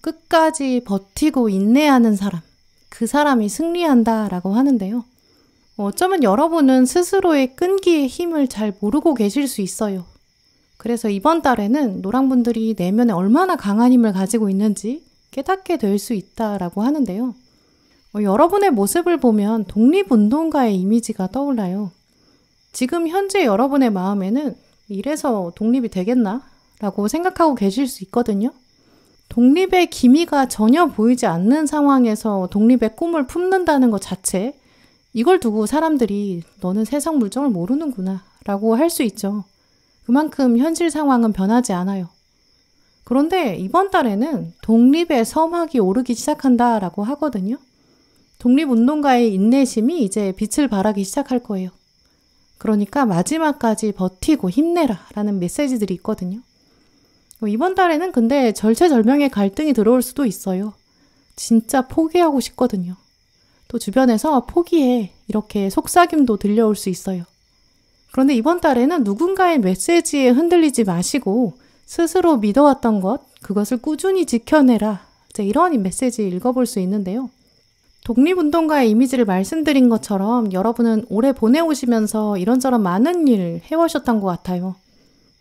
[SPEAKER 1] 끝까지 버티고 인내하는 사람, 그 사람이 승리한다 라고 하는데요. 어쩌면 여러분은 스스로의 끈기의 힘을 잘 모르고 계실 수 있어요. 그래서 이번 달에는 노랑분들이 내면에 얼마나 강한 힘을 가지고 있는지 깨닫게 될 수 있다라고 하는데요. 여러분의 모습을 보면 독립운동가의 이미지가 떠올라요. 지금 현재 여러분의 마음에는 이래서 독립이 되겠나? 라고 생각하고 계실 수 있거든요. 독립의 기미가 전혀 보이지 않는 상황에서 독립의 꿈을 품는다는 것 자체, 이걸 두고 사람들이 너는 세상 물정을 모르는구나 라고 할 수 있죠. 그만큼 현실 상황은 변하지 않아요. 그런데 이번 달에는 독립의 서막이 오르기 시작한다라고 하거든요. 독립운동가의 인내심이 이제 빛을 발하기 시작할 거예요. 그러니까 마지막까지 버티고 힘내라 라는 메시지들이 있거든요. 이번 달에는 근데 절체절명의 갈등이 들어올 수도 있어요. 진짜 포기하고 싶거든요. 또 주변에서 포기해 이렇게 속삭임도 들려올 수 있어요. 그런데 이번 달에는 누군가의 메시지에 흔들리지 마시고 스스로 믿어왔던 것, 그것을 꾸준히 지켜내라. 이제 이런 메시지 읽어볼 수 있는데요. 독립운동가의 이미지를 말씀드린 것처럼 여러분은 올해 보내오시면서 이런저런 많은 일 해오셨던 것 같아요.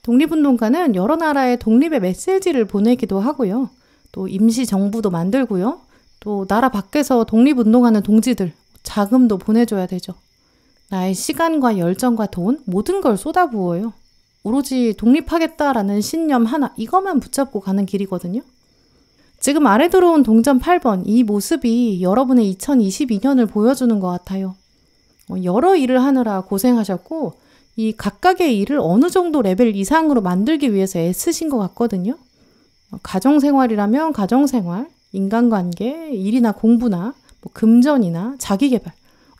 [SPEAKER 1] 독립운동가는 여러 나라의 독립의 메시지를 보내기도 하고요. 또 임시정부도 만들고요. 또 나라 밖에서 독립운동하는 동지들 자금도 보내줘야 되죠. 나의 시간과 열정과 돈 모든 걸 쏟아부어요. 오로지 독립하겠다라는 신념 하나 이것만 붙잡고 가는 길이거든요. 지금 아래 들어온 동전 8번 이 모습이 여러분의 2022년을 보여주는 것 같아요. 여러 일을 하느라 고생하셨고 이 각각의 일을 어느 정도 레벨 이상으로 만들기 위해서 애쓰신 것 같거든요. 가정생활이라면 가정생활, 인간관계, 일이나 공부나 금전이나 자기개발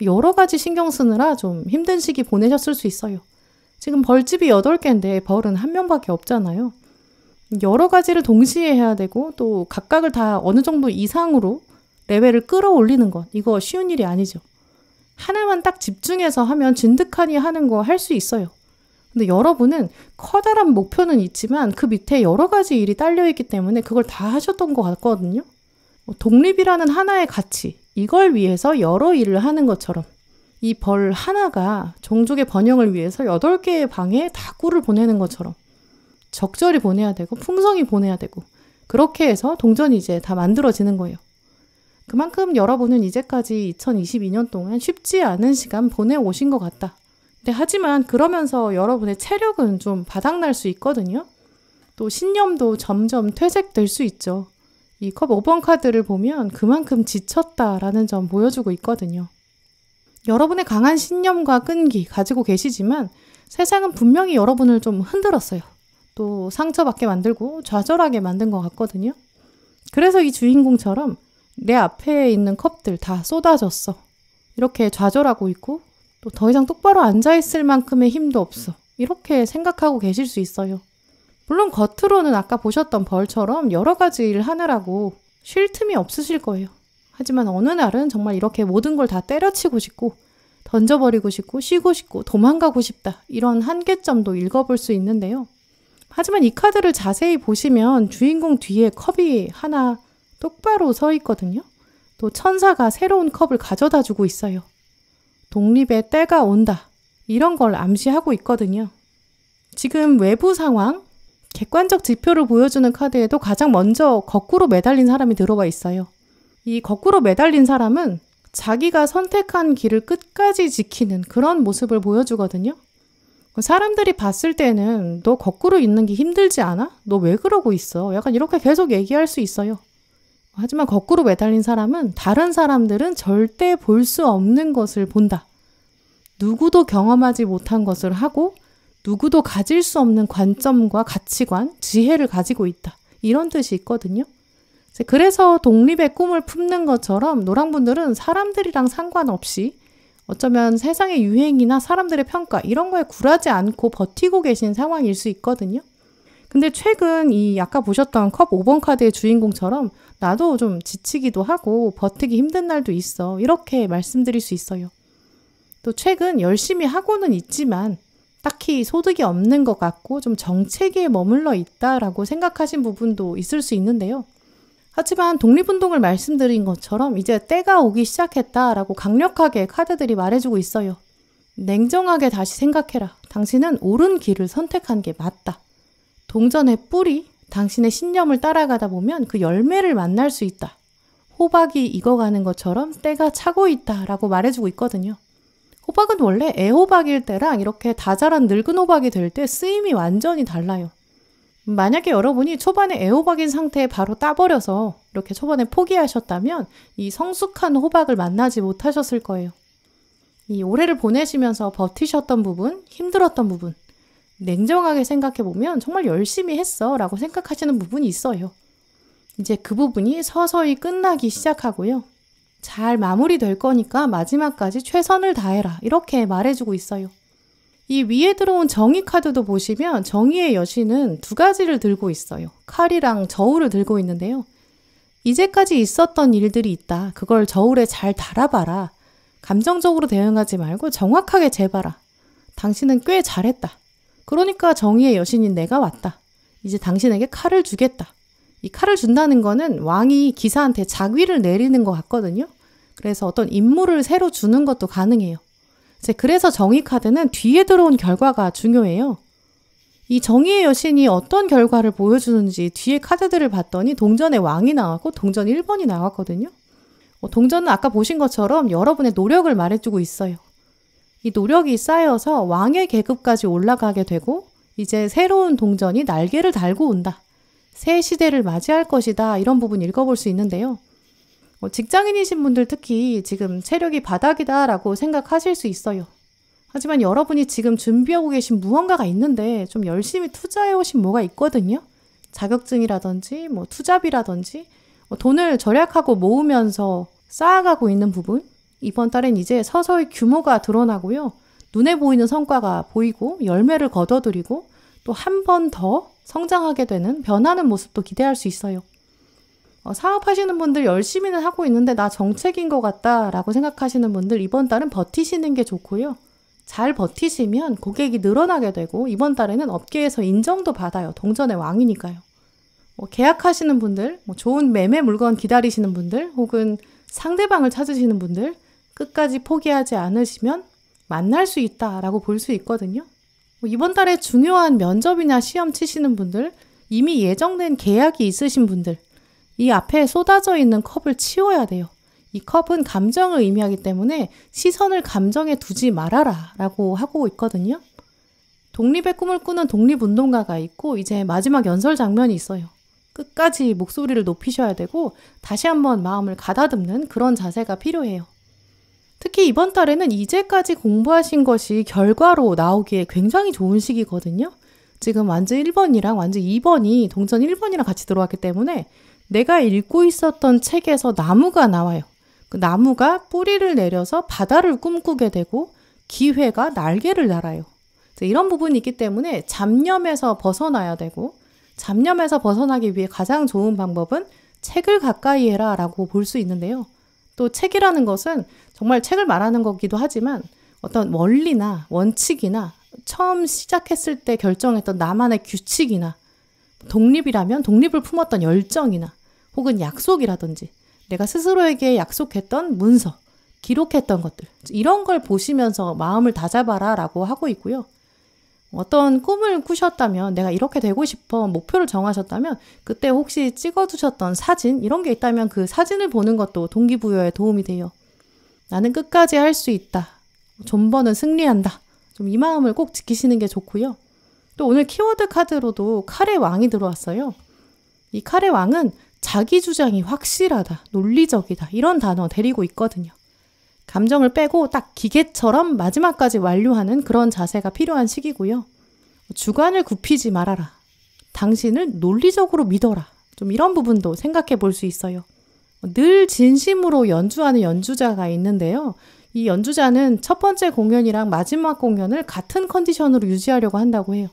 [SPEAKER 1] 여러 가지 신경 쓰느라 좀 힘든 시기 보내셨을 수 있어요. 지금 벌집이 8개인데 벌은 1명밖에 없잖아요. 여러 가지를 동시에 해야 되고 또 각각을 다 어느 정도 이상으로 레벨을 끌어올리는 것 이거 쉬운 일이 아니죠. 하나만 딱 집중해서 하면 진득하니 하는 거 할 수 있어요. 근데 여러분은 커다란 목표는 있지만 그 밑에 여러 가지 일이 딸려있기 때문에 그걸 다 하셨던 것 같거든요. 독립이라는 하나의 가치, 이걸 위해서 여러 일을 하는 것처럼 이 벌 하나가 종족의 번영을 위해서 8개의 방에 다 꿀을 보내는 것처럼 적절히 보내야 되고 풍성히 보내야 되고 그렇게 해서 동전이 이제 다 만들어지는 거예요. 그만큼 여러분은 이제까지 2022년 동안 쉽지 않은 시간 보내오신 것 같다. 근데 하지만 그러면서 여러분의 체력은 좀 바닥날 수 있거든요. 또 신념도 점점 퇴색될 수 있죠. 이 컵 5번 카드를 보면 그만큼 지쳤다라는 점 보여주고 있거든요. 여러분의 강한 신념과 끈기 가지고 계시지만 세상은 분명히 여러분을 좀 흔들었어요. 또 상처받게 만들고 좌절하게 만든 것 같거든요. 그래서 이 주인공처럼 내 앞에 있는 컵들 다 쏟아졌어. 이렇게 좌절하고 있고 또 더 이상 똑바로 앉아있을 만큼의 힘도 없어. 이렇게 생각하고 계실 수 있어요. 물론 겉으로는 아까 보셨던 벌처럼 여러 가지 일을 하느라고 쉴 틈이 없으실 거예요. 하지만 어느 날은 정말 이렇게 모든 걸 다 때려치고 싶고 던져버리고 싶고 쉬고 싶고 도망가고 싶다. 이런 한계점도 읽어볼 수 있는데요. 하지만 이 카드를 자세히 보시면 주인공 뒤에 컵이 하나 똑바로 서 있거든요. 또 천사가 새로운 컵을 가져다 주고 있어요. 독립의 때가 온다. 이런 걸 암시하고 있거든요. 지금 외부 상황, 객관적 지표를 보여주는 카드에도 가장 먼저 거꾸로 매달린 사람이 들어와 있어요. 이 거꾸로 매달린 사람은 자기가 선택한 길을 끝까지 지키는 그런 모습을 보여주거든요. 사람들이 봤을 때는 너 거꾸로 있는 게 힘들지 않아? 너 왜 그러고 있어? 약간 이렇게 계속 얘기할 수 있어요. 하지만 거꾸로 매달린 사람은 다른 사람들은 절대 볼 수 없는 것을 본다. 누구도 경험하지 못한 것을 하고 누구도 가질 수 없는 관점과 가치관, 지혜를 가지고 있다. 이런 뜻이 있거든요. 그래서 독립의 꿈을 품는 것처럼 노랑분들은 사람들이랑 상관없이 어쩌면 세상의 유행이나 사람들의 평가 이런 거에 굴하지 않고 버티고 계신 상황일 수 있거든요. 근데 최근 이 아까 보셨던 컵 5번 카드의 주인공처럼 나도 좀 지치기도 하고 버티기 힘든 날도 있어. 이렇게 말씀드릴 수 있어요. 또 최근 열심히 하고는 있지만 딱히 소득이 없는 것 같고 좀 정체기에 머물러 있다라고 생각하신 부분도 있을 수 있는데요. 하지만 독립운동을 말씀드린 것처럼 이제 때가 오기 시작했다라고 강력하게 카드들이 말해주고 있어요. 냉정하게 다시 생각해라. 당신은 옳은 길을 선택한 게 맞다. 동전의 뿌리, 당신의 신념을 따라가다 보면 그 열매를 만날 수 있다. 호박이 익어가는 것처럼 때가 차고 있다라고 말해주고 있거든요. 호박은 원래 애호박일 때랑 이렇게 다 자란 늙은 호박이 될 때 쓰임이 완전히 달라요. 만약에 여러분이 초반에 애호박인 상태에 바로 따버려서 이렇게 초반에 포기하셨다면 이 성숙한 호박을 만나지 못하셨을 거예요. 이 올해를 보내시면서 버티셨던 부분, 힘들었던 부분, 냉정하게 생각해보면 정말 열심히 했어 라고 생각하시는 부분이 있어요. 이제 그 부분이 서서히 끝나기 시작하고요. 잘 마무리될 거니까 마지막까지 최선을 다해라 이렇게 말해주고 있어요. 이 위에 들어온 정의 카드도 보시면 정의의 여신은 두 가지를 들고 있어요. 칼이랑 저울을 들고 있는데요. 이제까지 있었던 일들이 있다. 그걸 저울에 잘 달아봐라. 감정적으로 대응하지 말고 정확하게 재봐라. 당신은 꽤 잘했다. 그러니까 정의의 여신인 내가 왔다. 이제 당신에게 칼을 주겠다. 이 칼을 준다는 거는 왕이 기사한테 작위를 내리는 것 같거든요. 그래서 어떤 임무를 새로 주는 것도 가능해요. 그래서 정의 카드는 뒤에 들어온 결과가 중요해요. 이 정의의 여신이 어떤 결과를 보여주는지 뒤에 카드들을 봤더니 동전의 왕이 나왔고 동전 1번이 나왔거든요. 동전은 아까 보신 것처럼 여러분의 노력을 말해주고 있어요. 이 노력이 쌓여서 왕의 계급까지 올라가게 되고 이제 새로운 동전이 날개를 달고 온다. 새 시대를 맞이할 것이다. 이런 부분 읽어볼 수 있는데요. 직장인이신 분들 특히 지금 체력이 바닥이다 라고 생각하실 수 있어요. 하지만 여러분이 지금 준비하고 계신 무언가가 있는데 좀 열심히 투자해 오신 뭐가 있거든요. 자격증이라든지 투잡이라든지 돈을 절약하고 모으면서 쌓아가고 있는 부분. 이번 달엔 이제 서서히 규모가 드러나고요. 눈에 보이는 성과가 보이고 열매를 거둬들이고 또 한 번 더 성장하게 되는 변하는 모습도 기대할 수 있어요. 사업하시는 분들 열심히는 하고 있는데 나 정책인 것 같다 라고 생각하시는 분들 이번 달은 버티시는 게 좋고요. 잘 버티시면 고객이 늘어나게 되고 이번 달에는 업계에서 인정도 받아요. 동전의 왕이니까요. 계약하시는 분들, 좋은 매매 물건 기다리시는 분들 혹은 상대방을 찾으시는 분들 끝까지 포기하지 않으시면 만날 수 있다라고 볼 수 있거든요. 이번 달에 중요한 면접이나 시험 치시는 분들, 이미 예정된 계약이 있으신 분들, 이 앞에 쏟아져 있는 컵을 치워야 돼요. 이 컵은 감정을 의미하기 때문에 시선을 감정에 두지 말아라 라고 하고 있거든요. 독립의 꿈을 꾸는 독립운동가가 있고 이제 마지막 연설 장면이 있어요. 끝까지 목소리를 높이셔야 되고 다시 한번 마음을 가다듬는 그런 자세가 필요해요. 특히 이번 달에는 이제까지 공부하신 것이 결과로 나오기에 굉장히 좋은 시기거든요. 지금 완즈 1번이랑 완즈 2번이 동전 1번이랑 같이 들어왔기 때문에 내가 읽고 있었던 책에서 나무가 나와요. 그 나무가 뿌리를 내려서 바다를 꿈꾸게 되고 기회가 날개를 달아요. 이런 부분이 있기 때문에 잡념에서 벗어나야 되고 잡념에서 벗어나기 위해 가장 좋은 방법은 책을 가까이 해라 라고 볼 수 있는데요. 또 책이라는 것은 정말 책을 말하는 거기도 하지만 어떤 원리나 원칙이나 처음 시작했을 때 결정했던 나만의 규칙이나 독립이라면 독립을 품었던 열정이나 혹은 약속이라든지 내가 스스로에게 약속했던 문서, 기록했던 것들 이런 걸 보시면서 마음을 다잡아라 라고 하고 있고요. 어떤 꿈을 꾸셨다면 내가 이렇게 되고 싶어 목표를 정하셨다면 그때 혹시 찍어두셨던 사진 이런 게 있다면 그 사진을 보는 것도 동기부여에 도움이 돼요. 나는 끝까지 할 수 있다. 존버는 승리한다. 좀 이 마음을 꼭 지키시는 게 좋고요. 또 오늘 키워드 카드로도 칼의 왕이 들어왔어요. 이 칼의 왕은 자기 주장이 확실하다, 논리적이다 이런 단어 데리고 있거든요. 감정을 빼고 딱 기계처럼 마지막까지 완료하는 그런 자세가 필요한 시기고요. 주관을 굽히지 말아라. 당신을 논리적으로 믿어라. 좀 이런 부분도 생각해 볼 수 있어요. 늘 진심으로 연주하는 연주자가 있는데요. 이 연주자는 첫 번째 공연이랑 마지막 공연을 같은 컨디션으로 유지하려고 한다고 해요.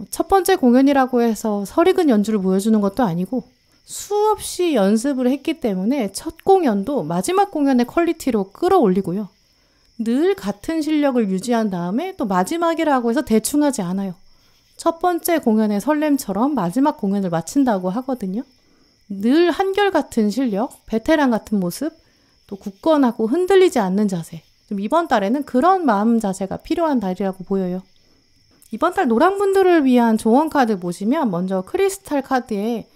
[SPEAKER 1] 첫 번째 공연이라고 해서 설익은 연주를 보여주는 것도 아니고 수없이 연습을 했기 때문에 첫 공연도 마지막 공연의 퀄리티로 끌어올리고요. 늘 같은 실력을 유지한 다음에 또 마지막이라고 해서 대충 하지 않아요. 첫 번째 공연의 설렘처럼 마지막 공연을 마친다고 하거든요. 늘 한결같은 실력, 베테랑 같은 모습, 또 굳건하고 흔들리지 않는 자세. 좀 이번 달에는 그런 마음 자세가 필요한 달이라고 보여요. 이번 달 노랑분들을 위한 조언 카드 보시면 먼저 크리스탈 카드에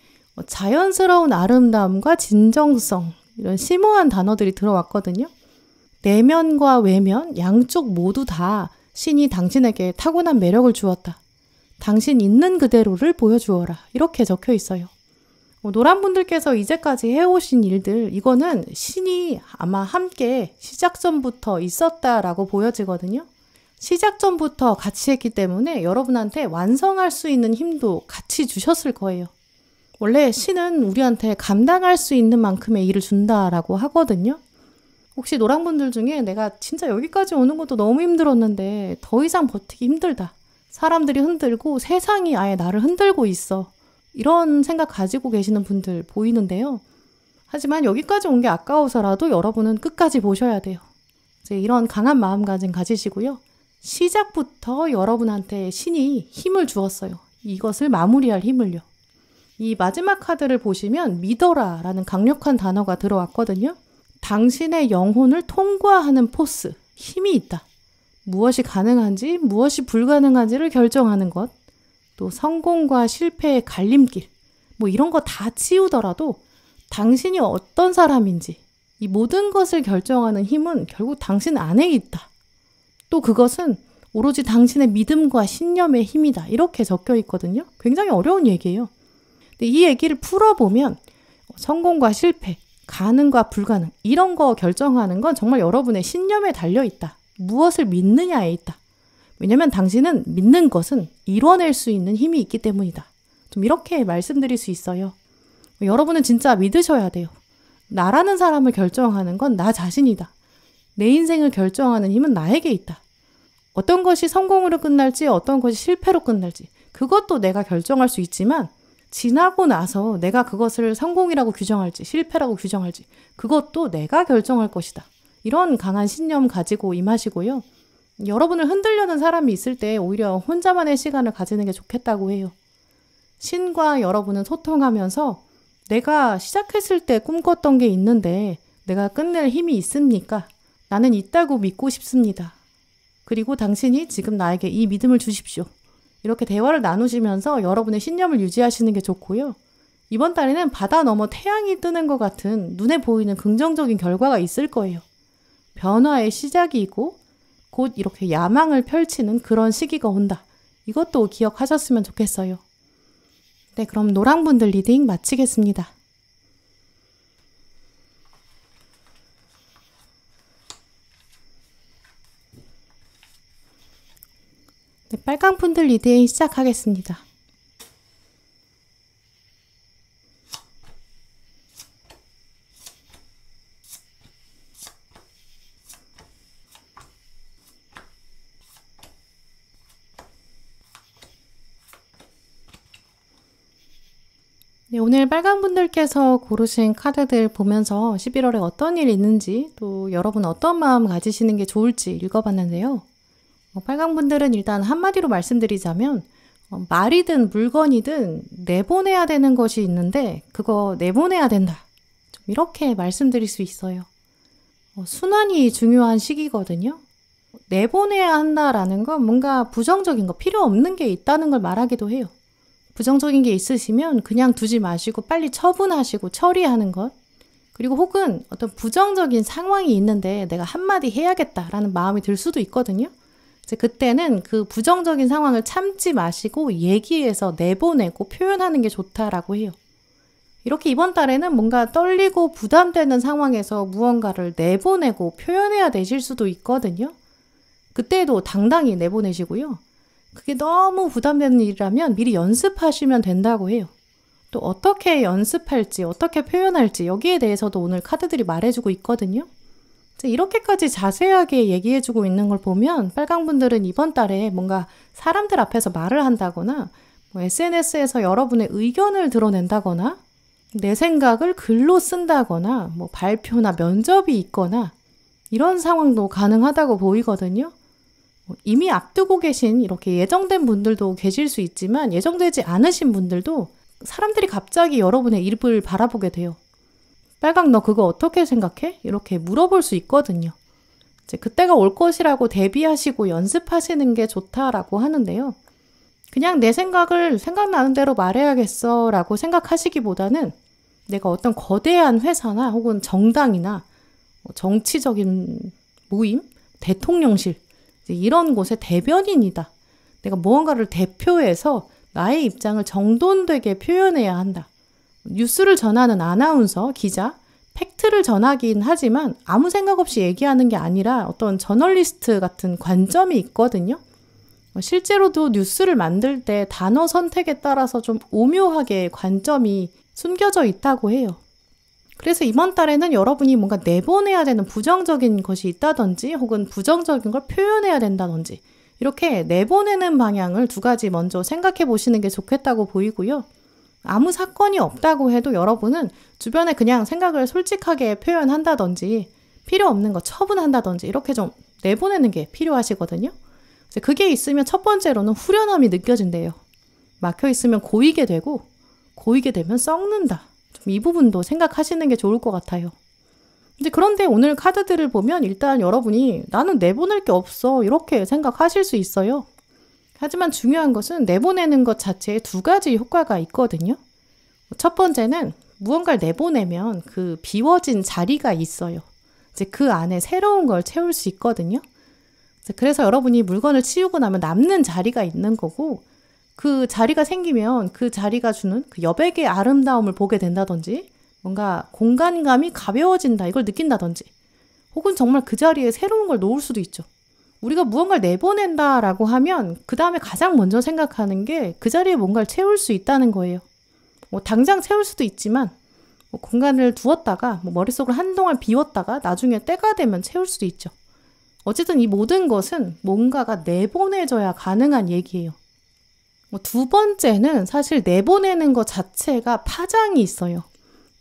[SPEAKER 1] 자연스러운 아름다움과 진정성 이런 심오한 단어들이 들어왔거든요. 내면과 외면 양쪽 모두 다 신이 당신에게 타고난 매력을 주었다. 당신 있는 그대로를 보여주어라. 이렇게 적혀 있어요. 노란분들께서 이제까지 해오신 일들 이거는 신이 아마 함께 시작 전부터 있었다라고 보여지거든요. 시작 전부터 같이 했기 때문에 여러분한테 완성할 수 있는 힘도 같이 주셨을 거예요. 원래 신은 우리한테 감당할 수 있는 만큼의 일을 준다라고 하거든요. 혹시 노랑분들 중에 내가 진짜 여기까지 오는 것도 너무 힘들었는데 더 이상 버티기 힘들다. 사람들이 흔들고 세상이 아예 나를 흔들고 있어. 이런 생각 가지고 계시는 분들 보이는데요. 하지만 여기까지 온 게 아까워서라도 여러분은 끝까지 보셔야 돼요. 이제 이런 강한 마음가짐 가지시고요. 시작부터 여러분한테 신이 힘을 주었어요. 이것을 마무리할 힘을요. 이 마지막 카드를 보시면 믿어라 라는 강력한 단어가 들어왔거든요. 당신의 영혼을 통과하는 포스, 힘이 있다. 무엇이 가능한지, 무엇이 불가능한지를 결정하는 것. 또 성공과 실패의 갈림길. 이런 거 다 치우더라도 당신이 어떤 사람인지 이 모든 것을 결정하는 힘은 결국 당신 안에 있다. 또 그것은 오로지 당신의 믿음과 신념의 힘이다. 이렇게 적혀 있거든요. 굉장히 어려운 얘기예요. 근데 이 얘기를 풀어보면 성공과 실패, 가능과 불가능 이런 거 결정하는 건 정말 여러분의 신념에 달려있다. 무엇을 믿느냐에 있다. 왜냐면 당신은 믿는 것은 이뤄낼 수 있는 힘이 있기 때문이다. 좀 이렇게 말씀드릴 수 있어요. 여러분은 진짜 믿으셔야 돼요. 나라는 사람을 결정하는 건 나 자신이다. 내 인생을 결정하는 힘은 나에게 있다. 어떤 것이 성공으로 끝날지 어떤 것이 실패로 끝날지 그것도 내가 결정할 수 있지만 지나고 나서 내가 그것을 성공이라고 규정할지 실패라고 규정할지 그것도 내가 결정할 것이다. 이런 강한 신념 가지고 임하시고요. 여러분을 흔들려는 사람이 있을 때 오히려 혼자만의 시간을 가지는 게 좋겠다고 해요. 신과 여러분은 소통하면서 내가 시작했을 때 꿈꿨던 게 있는데 내가 끝낼 힘이 있습니까? 나는 있다고 믿고 싶습니다. 그리고 당신이 지금 나에게 이 믿음을 주십시오. 이렇게 대화를 나누시면서 여러분의 신념을 유지하시는 게 좋고요. 이번 달에는 바다 너머 태양이 뜨는 것 같은 눈에 보이는 긍정적인 결과가 있을 거예요. 변화의 시작이고 곧 이렇게 야망을 펼치는 그런 시기가 온다. 이것도 기억하셨으면 좋겠어요. 네, 그럼 노랑분들 리딩 마치겠습니다. 네, 빨강분들 리딩 시작하겠습니다. 네, 오늘 빨강분들께서 고르신 카드들 보면서 11월에 어떤 일이 있는지 또 여러분 어떤 마음 가지시는 게 좋을지 읽어봤는데요. 빨강분들은 일단 한마디로 말씀드리자면 말이든 물건이든 내보내야 되는 것이 있는데 그거 내보내야 된다. 좀 이렇게 말씀드릴 수 있어요. 순환이 중요한 시기거든요. 내보내야 한다라는 건 뭔가 부정적인 거, 필요 없는 게 있다는 걸 말하기도 해요. 부정적인 게 있으시면 그냥 두지 마시고 빨리 처분하시고 처리하는 것. 그리고 혹은 어떤 부정적인 상황이 있는데 내가 한마디 해야겠다라는 마음이 들 수도 있거든요. 이제 그때는 그 부정적인 상황을 참지 마시고 얘기해서 내보내고 표현하는 게 좋다라고 해요. 이렇게 이번 달에는 뭔가 떨리고 부담되는 상황에서 무언가를 내보내고 표현해야 되실 수도 있거든요. 그때도 당당히 내보내시고요. 그게 너무 부담되는 일이라면 미리 연습하시면 된다고 해요. 또 어떻게 연습할지, 어떻게 표현할지 여기에 대해서도 오늘 카드들이 말해주고 있거든요. 이렇게까지 자세하게 얘기해주고 있는 걸 보면 빨강분들은 이번 달에 뭔가 사람들 앞에서 말을 한다거나 SNS에서 여러분의 의견을 드러낸다거나 내 생각을 글로 쓴다거나 발표나 면접이 있거나 이런 상황도 가능하다고 보이거든요. 이미 앞두고 계신 이렇게 예정된 분들도 계실 수 있지만 예정되지 않으신 분들도 사람들이 갑자기 여러분의 입을 바라보게 돼요. 빨강 너 그거 어떻게 생각해? 이렇게 물어볼 수 있거든요. 이제 그때가 올 것이라고 대비하시고 연습하시는 게 좋다라고 하는데요. 그냥 내 생각을 생각나는 대로 말해야겠어 라고 생각하시기보다는 내가 어떤 거대한 회사나 혹은 정당이나 정치적인 모임, 대통령실 이런 곳의 대변인이다. 내가 무언가를 대표해서 나의 입장을 정돈되게 표현해야 한다. 뉴스를 전하는 아나운서, 기자, 팩트를 전하긴 하지만 아무 생각 없이 얘기하는 게 아니라 어떤 저널리스트 같은 관점이 있거든요. 실제로도 뉴스를 만들 때 단어 선택에 따라서 좀 오묘하게 관점이 숨겨져 있다고 해요. 그래서 이번 달에는 여러분이 뭔가 내보내야 되는 부정적인 것이 있다든지 혹은 부정적인 걸 표현해야 된다든지 이렇게 내보내는 방향을 두 가지 먼저 생각해 보시는 게 좋겠다고 보이고요. 아무 사건이 없다고 해도 여러분은 주변에 그냥 생각을 솔직하게 표현한다든지 필요 없는 거 처분한다든지 이렇게 좀 내보내는 게 필요하시거든요. 그게 있으면 첫 번째로는 후련함이 느껴진대요. 막혀 있으면 고이게 되고 고이게 되면 썩는다. 좀 이 부분도 생각하시는 게 좋을 것 같아요. 그런데 오늘 카드들을 보면 일단 여러분이 나는 내보낼 게 없어 이렇게 생각하실 수 있어요. 하지만 중요한 것은 내보내는 것 자체에 두 가지 효과가 있거든요. 첫 번째는 무언가를 내보내면 그 비워진 자리가 있어요. 이제 그 안에 새로운 걸 채울 수 있거든요. 그래서 여러분이 물건을 치우고 나면 남는 자리가 있는 거고 그 자리가 생기면 그 자리가 주는 그 여백의 아름다움을 보게 된다든지 뭔가 공간감이 가벼워진다 이걸 느낀다든지 혹은 정말 그 자리에 새로운 걸 놓을 수도 있죠. 우리가 무언가를 내보낸다라고 하면 그 다음에 가장 먼저 생각하는 게 그 자리에 뭔가를 채울 수 있다는 거예요. 당장 채울 수도 있지만 공간을 두었다가 머릿속을 한동안 비웠다가 나중에 때가 되면 채울 수도 있죠. 어쨌든 이 모든 것은 뭔가가 내보내져야 가능한 얘기예요. 두 번째는 사실 내보내는 것 자체가 파장이 있어요.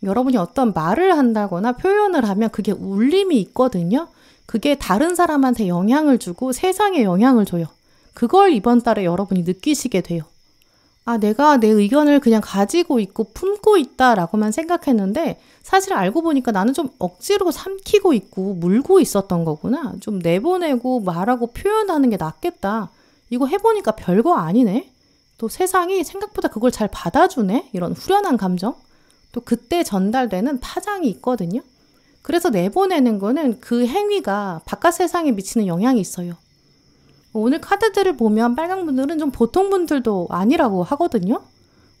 [SPEAKER 1] 여러분이 어떤 말을 한다거나 표현을 하면 그게 울림이 있거든요. 그게 다른 사람한테 영향을 주고 세상에 영향을 줘요. 그걸 이번 달에 여러분이 느끼시게 돼요. 내가 내 의견을 그냥 가지고 있고 품고 있다라고만 생각했는데 사실 알고 보니까 나는 좀 억지로 삼키고 있고 물고 있었던 거구나. 좀 내보내고 말하고 표현하는 게 낫겠다. 이거 해보니까 별거 아니네. 또 세상이 생각보다 그걸 잘 받아주네. 이런 후련한 감정. 또 그때 전달되는 파장이 있거든요. 그래서 내보내는 거는 그 행위가 바깥 세상에 미치는 영향이 있어요. 오늘 카드들을 보면 빨강 분들은 좀 보통 분들도 아니라고 하거든요.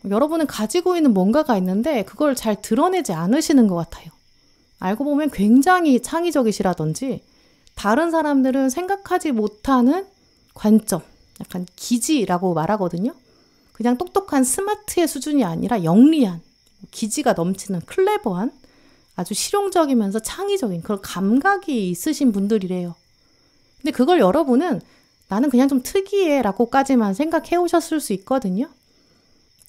[SPEAKER 1] 여러분은 가지고 있는 뭔가가 있는데 그걸 잘 드러내지 않으시는 것 같아요. 알고 보면 굉장히 창의적이시라든지 다른 사람들은 생각하지 못하는 관점, 약간 기지라고 말하거든요. 그냥 똑똑한 스마트의 수준이 아니라 영리한, 기지가 넘치는 클레버한 아주 실용적이면서 창의적인 그런 감각이 있으신 분들이래요. 근데 그걸 여러분은 나는 그냥 좀 특이해 라고까지만 생각해 오셨을 수 있거든요.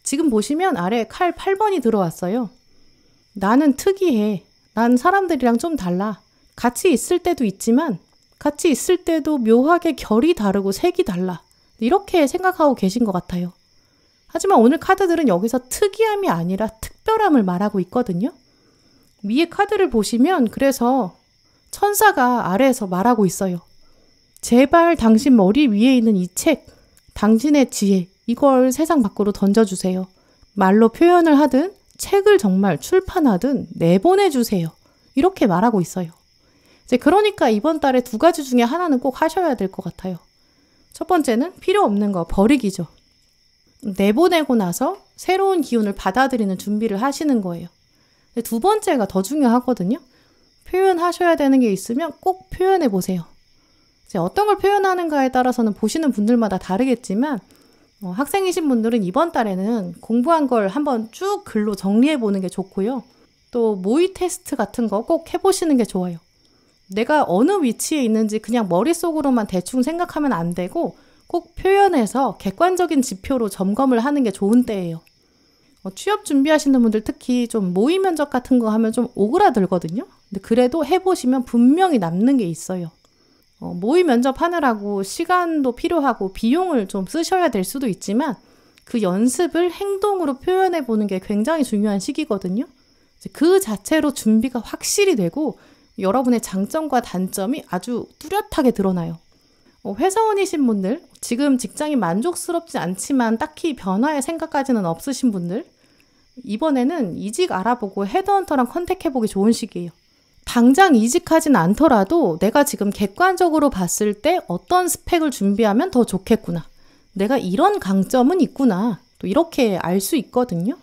[SPEAKER 1] 지금 보시면 아래 칼 8번이 들어왔어요. 나는 특이해. 난 사람들이랑 좀 달라. 같이 있을 때도 있지만 같이 있을 때도 묘하게 결이 다르고 색이 달라. 이렇게 생각하고 계신 것 같아요. 하지만 오늘 카드들은 여기서 특이함이 아니라 특별함을 말하고 있거든요. 위에 카드를 보시면 그래서 천사가 아래에서 말하고 있어요. 제발 당신 머리 위에 있는 이 책, 당신의 지혜, 이걸 세상 밖으로 던져주세요. 말로 표현을 하든 책을 정말 출판하든 내보내주세요. 이렇게 말하고 있어요. 이제 그러니까 이번 달에 두 가지 중에 하나는 꼭 하셔야 될 것 같아요. 첫 번째는 필요 없는 거 버리기죠. 내보내고 나서 새로운 기운을 받아들이는 준비를 하시는 거예요. 두 번째가 더 중요하거든요. 표현하셔야 되는 게 있으면 꼭 표현해 보세요. 이제 어떤 걸 표현하는가에 따라서는 보시는 분들마다 다르겠지만 학생이신 분들은 이번 달에는 공부한 걸 한번 쭉 글로 정리해 보는 게 좋고요. 또 모의 테스트 같은 거 꼭 해보시는 게 좋아요. 내가 어느 위치에 있는지 그냥 머릿속으로만 대충 생각하면 안 되고 꼭 표현해서 객관적인 지표로 점검을 하는 게 좋은 때예요. 취업 준비하시는 분들 특히 좀 모의 면접 같은 거 하면 좀 오그라들거든요. 근데 그래도 해보시면 분명히 남는 게 있어요. 모의 면접 하느라고 시간도 필요하고 비용을 좀 쓰셔야 될 수도 있지만 그 연습을 행동으로 표현해 보는 게 굉장히 중요한 시기거든요. 그 자체로 준비가 확실히 되고 여러분의 장점과 단점이 아주 뚜렷하게 드러나요. 회사원이신 분들, 지금 직장이 만족스럽지 않지만 딱히 변화의 생각까지는 없으신 분들, 이번에는 이직 알아보고 헤드헌터랑 컨택해보기 좋은 시기예요. 당장 이직하진 않더라도 내가 지금 객관적으로 봤을 때 어떤 스펙을 준비하면 더 좋겠구나. 내가 이런 강점은 있구나. 또 이렇게 알 수 있거든요.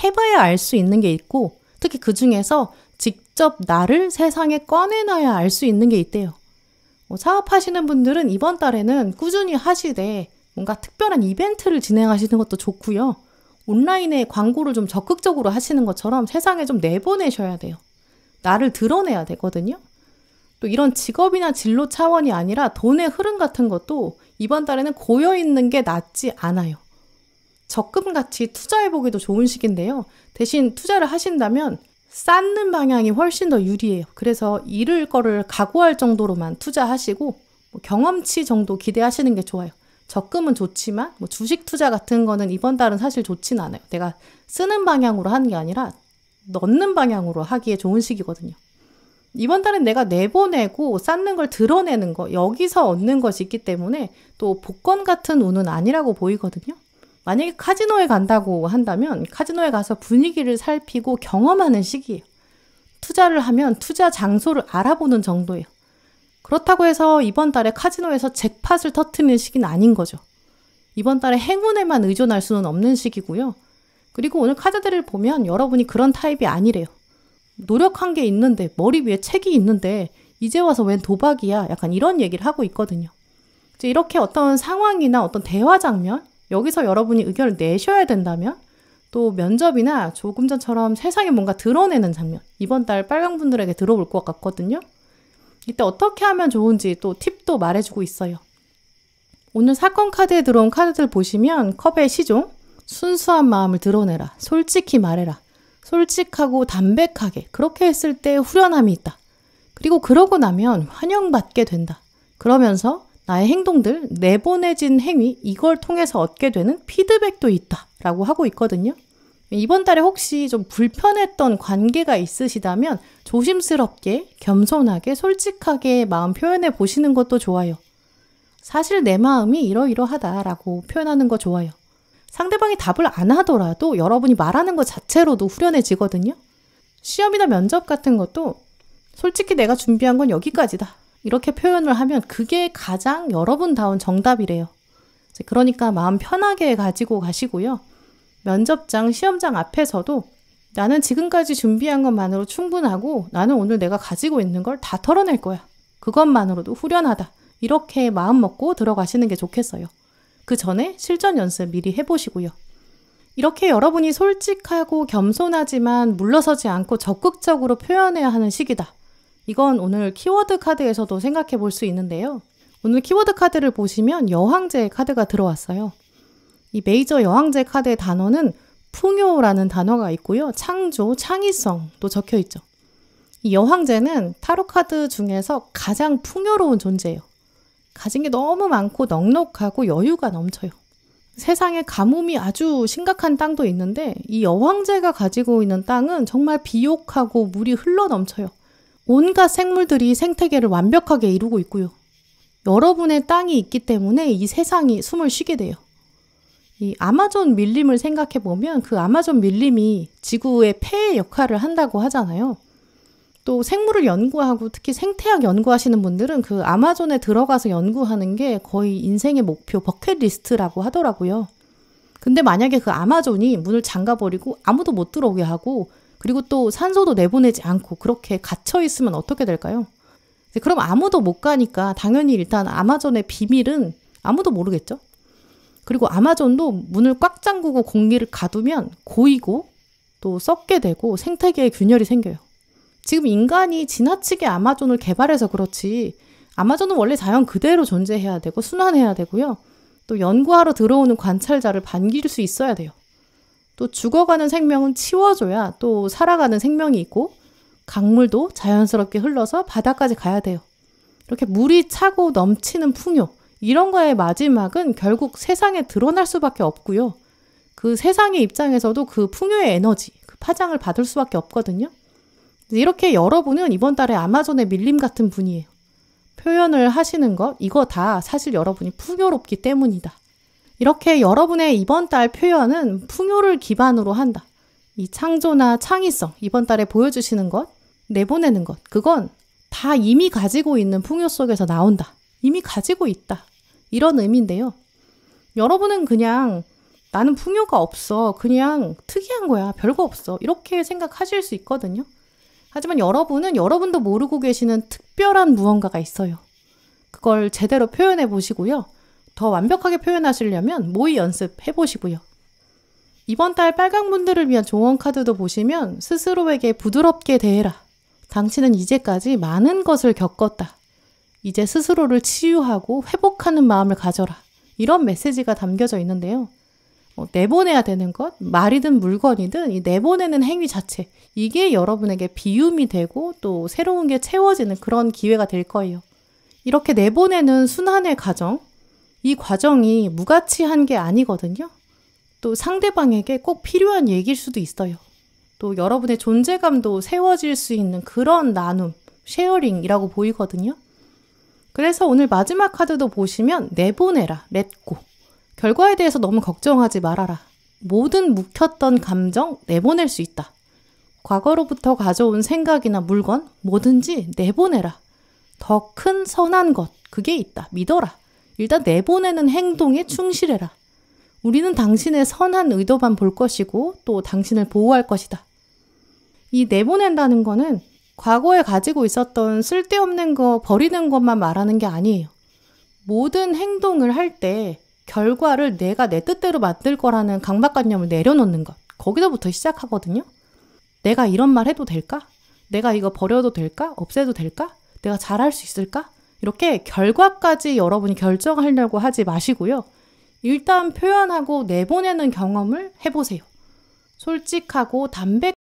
[SPEAKER 1] 해봐야 알 수 있는 게 있고 특히 그 중에서 직접 직접 나를 세상에 꺼내놔야 알 수 있는 게 있대요. 사업하시는 분들은 이번 달에는 꾸준히 하시되 뭔가 특별한 이벤트를 진행하시는 것도 좋고요. 온라인에 광고를 좀 적극적으로 하시는 것처럼 세상에 좀 내보내셔야 돼요. 나를 드러내야 되거든요. 또 이런 직업이나 진로 차원이 아니라 돈의 흐름 같은 것도 이번 달에는 고여있는 게 낫지 않아요. 적금같이 투자해보기도 좋은 시기인데요. 대신 투자를 하신다면 쌓는 방향이 훨씬 더 유리해요. 그래서 잃을 거를 각오할 정도로만 투자하시고 경험치 정도 기대하시는 게 좋아요. 적금은 좋지만 주식 투자 같은 거는 이번 달은 사실 좋진 않아요. 내가 쓰는 방향으로 하는 게 아니라 넣는 방향으로 하기에 좋은 시기거든요. 이번 달엔 내가 내보내고 쌓는 걸 드러내는 거, 여기서 얻는 것이 있기 때문에 또 복권 같은 운은 아니라고 보이거든요. 만약에 카지노에 간다고 한다면 카지노에 가서 분위기를 살피고 경험하는 시기예요. 투자를 하면 투자 장소를 알아보는 정도예요. 그렇다고 해서 이번 달에 카지노에서 잭팟을 터트리는 시기는 아닌 거죠. 이번 달에 행운에만 의존할 수는 없는 시기고요. 그리고 오늘 카드들을 보면 여러분이 그런 타입이 아니래요. 노력한 게 있는데, 머리 위에 책이 있는데 이제 와서 웬 도박이야? 약간 이런 얘기를 하고 있거든요. 이제 이렇게 어떤 상황이나 어떤 대화 장면, 여기서 여러분이 의견을 내셔야 된다면, 또 면접이나 조금 전처럼 세상에 뭔가 드러내는 장면, 이번 달 빨강분들에게 들어볼 것 같거든요. 이때 어떻게 하면 좋은지 또 팁도 말해주고 있어요. 오늘 사건 카드에 들어온 카드들 보시면 컵의 시종, 순수한 마음을 드러내라, 솔직히 말해라, 솔직하고 담백하게, 그렇게 했을 때 후련함이 있다. 그리고 그러고 나면 환영받게 된다. 그러면서 나의 행동들, 내보내진 행위, 이걸 통해서 얻게 되는 피드백도 있다 라고 하고 있거든요. 이번 달에 혹시 좀 불편했던 관계가 있으시다면 조심스럽게, 겸손하게, 솔직하게 마음 표현해 보시는 것도 좋아요. 사실 내 마음이 이러이러하다라고 표현하는 거 좋아요. 상대방이 답을 안 하더라도 여러분이 말하는 것 자체로도 후련해지거든요. 시험이나 면접 같은 것도 솔직히 내가 준비한 건 여기까지다. 이렇게 표현을 하면 그게 가장 여러분다운 정답이래요. 그러니까 마음 편하게 가지고 가시고요. 면접장, 시험장 앞에서도 나는 지금까지 준비한 것만으로 충분하고 나는 오늘 내가 가지고 있는 걸 다 털어낼 거야. 그것만으로도 후련하다. 이렇게 마음 먹고 들어가시는 게 좋겠어요. 그 전에 실전 연습 미리 해보시고요. 이렇게 여러분이 솔직하고 겸손하지만 물러서지 않고 적극적으로 표현해야 하는 시기다. 이건 오늘 키워드 카드에서도 생각해 볼 수 있는데요. 오늘 키워드 카드를 보시면 여황제 카드가 들어왔어요. 이 메이저 여황제 카드의 단어는 풍요라는 단어가 있고요. 창조, 창의성도 적혀 있죠. 이 여황제는 타로 카드 중에서 가장 풍요로운 존재예요. 가진 게 너무 많고 넉넉하고 여유가 넘쳐요. 세상에 가뭄이 아주 심각한 땅도 있는데 이 여황제가 가지고 있는 땅은 정말 비옥하고 물이 흘러 넘쳐요. 온갖 생물들이 생태계를 완벽하게 이루고 있고요. 여러분의 땅이 있기 때문에 이 세상이 숨을 쉬게 돼요. 이 아마존 밀림을 생각해 보면 그 아마존 밀림이 지구의 폐의 역할을 한다고 하잖아요. 또 생물을 연구하고 특히 생태학 연구하시는 분들은 그 아마존에 들어가서 연구하는 게 거의 인생의 목표, 버킷리스트라고 하더라고요. 근데 만약에 그 아마존이 문을 잠가버리고 아무도 못 들어오게 하고 그리고 또 산소도 내보내지 않고 그렇게 갇혀 있으면 어떻게 될까요? 그럼 아무도 못 가니까 당연히 일단 아마존의 비밀은 아무도 모르겠죠? 그리고 아마존도 문을 꽉 잠그고 공기를 가두면 고이고 또 썩게 되고 생태계에 균열이 생겨요. 지금 인간이 지나치게 아마존을 개발해서 그렇지 아마존은 원래 자연 그대로 존재해야 되고 순환해야 되고요. 또 연구하러 들어오는 관찰자를 반길 수 있어야 돼요. 또 죽어가는 생명은 치워줘야 또 살아가는 생명이 있고 강물도 자연스럽게 흘러서 바다까지 가야 돼요. 이렇게 물이 차고 넘치는 풍요, 이런 거의 마지막은 결국 세상에 드러날 수밖에 없고요. 그 세상의 입장에서도 그 풍요의 에너지, 그 파장을 받을 수밖에 없거든요. 이렇게 여러분은 이번 달에 아마존의 밀림 같은 분이에요. 표현을 하시는 것, 이거 다 사실 여러분이 풍요롭기 때문이다. 이렇게 여러분의 이번 달 표현은 풍요를 기반으로 한다. 이 창조나 창의성, 이번 달에 보여주시는 것, 내보내는 것, 그건 다 이미 가지고 있는 풍요 속에서 나온다. 이미 가지고 있다. 이런 의미인데요. 여러분은 그냥 나는 풍요가 없어. 그냥 특이한 거야. 별거 없어. 이렇게 생각하실 수 있거든요. 하지만 여러분은 여러분도 모르고 계시는 특별한 무언가가 있어요. 그걸 제대로 표현해 보시고요. 더 완벽하게 표현하시려면 모의 연습해 보시고요. 이번 달 빨강분들을 위한 조언 카드도 보시면 스스로에게 부드럽게 대해라. 당신은 이제까지 많은 것을 겪었다. 이제 스스로를 치유하고 회복하는 마음을 가져라. 이런 메시지가 담겨져 있는데요. 내보내야 되는 것, 말이든 물건이든 이 내보내는 행위 자체, 이게 여러분에게 비움이 되고 또 새로운 게 채워지는 그런 기회가 될 거예요. 이렇게 내보내는 순환의 과정, 이 과정이 무가치한 게 아니거든요. 또 상대방에게 꼭 필요한 얘기일 수도 있어요. 또 여러분의 존재감도 세워질 수 있는 그런 나눔, 쉐어링이라고 보이거든요. 그래서 오늘 마지막 카드도 보시면 내보내라, 렛고. 결과에 대해서 너무 걱정하지 말아라. 모든 묵혔던 감정 내보낼 수 있다. 과거로부터 가져온 생각이나 물건 뭐든지 내보내라. 더 큰 선한 것, 그게 있다. 믿어라. 일단 내보내는 행동에 충실해라. 우리는 당신의 선한 의도만 볼 것이고 또 당신을 보호할 것이다. 이 내보낸다는 거는 과거에 가지고 있었던 쓸데없는 거 버리는 것만 말하는 게 아니에요. 모든 행동을 할 때 결과를 내가 내 뜻대로 만들 거라는 강박관념을 내려놓는 것. 거기서부터 시작하거든요. 내가 이런 말 해도 될까? 내가 이거 버려도 될까? 없애도 될까? 내가 잘할 수 있을까? 이렇게 결과까지 여러분이 결정하려고 하지 마시고요. 일단 표현하고 내보내는 경험을 해보세요. 솔직하고 담백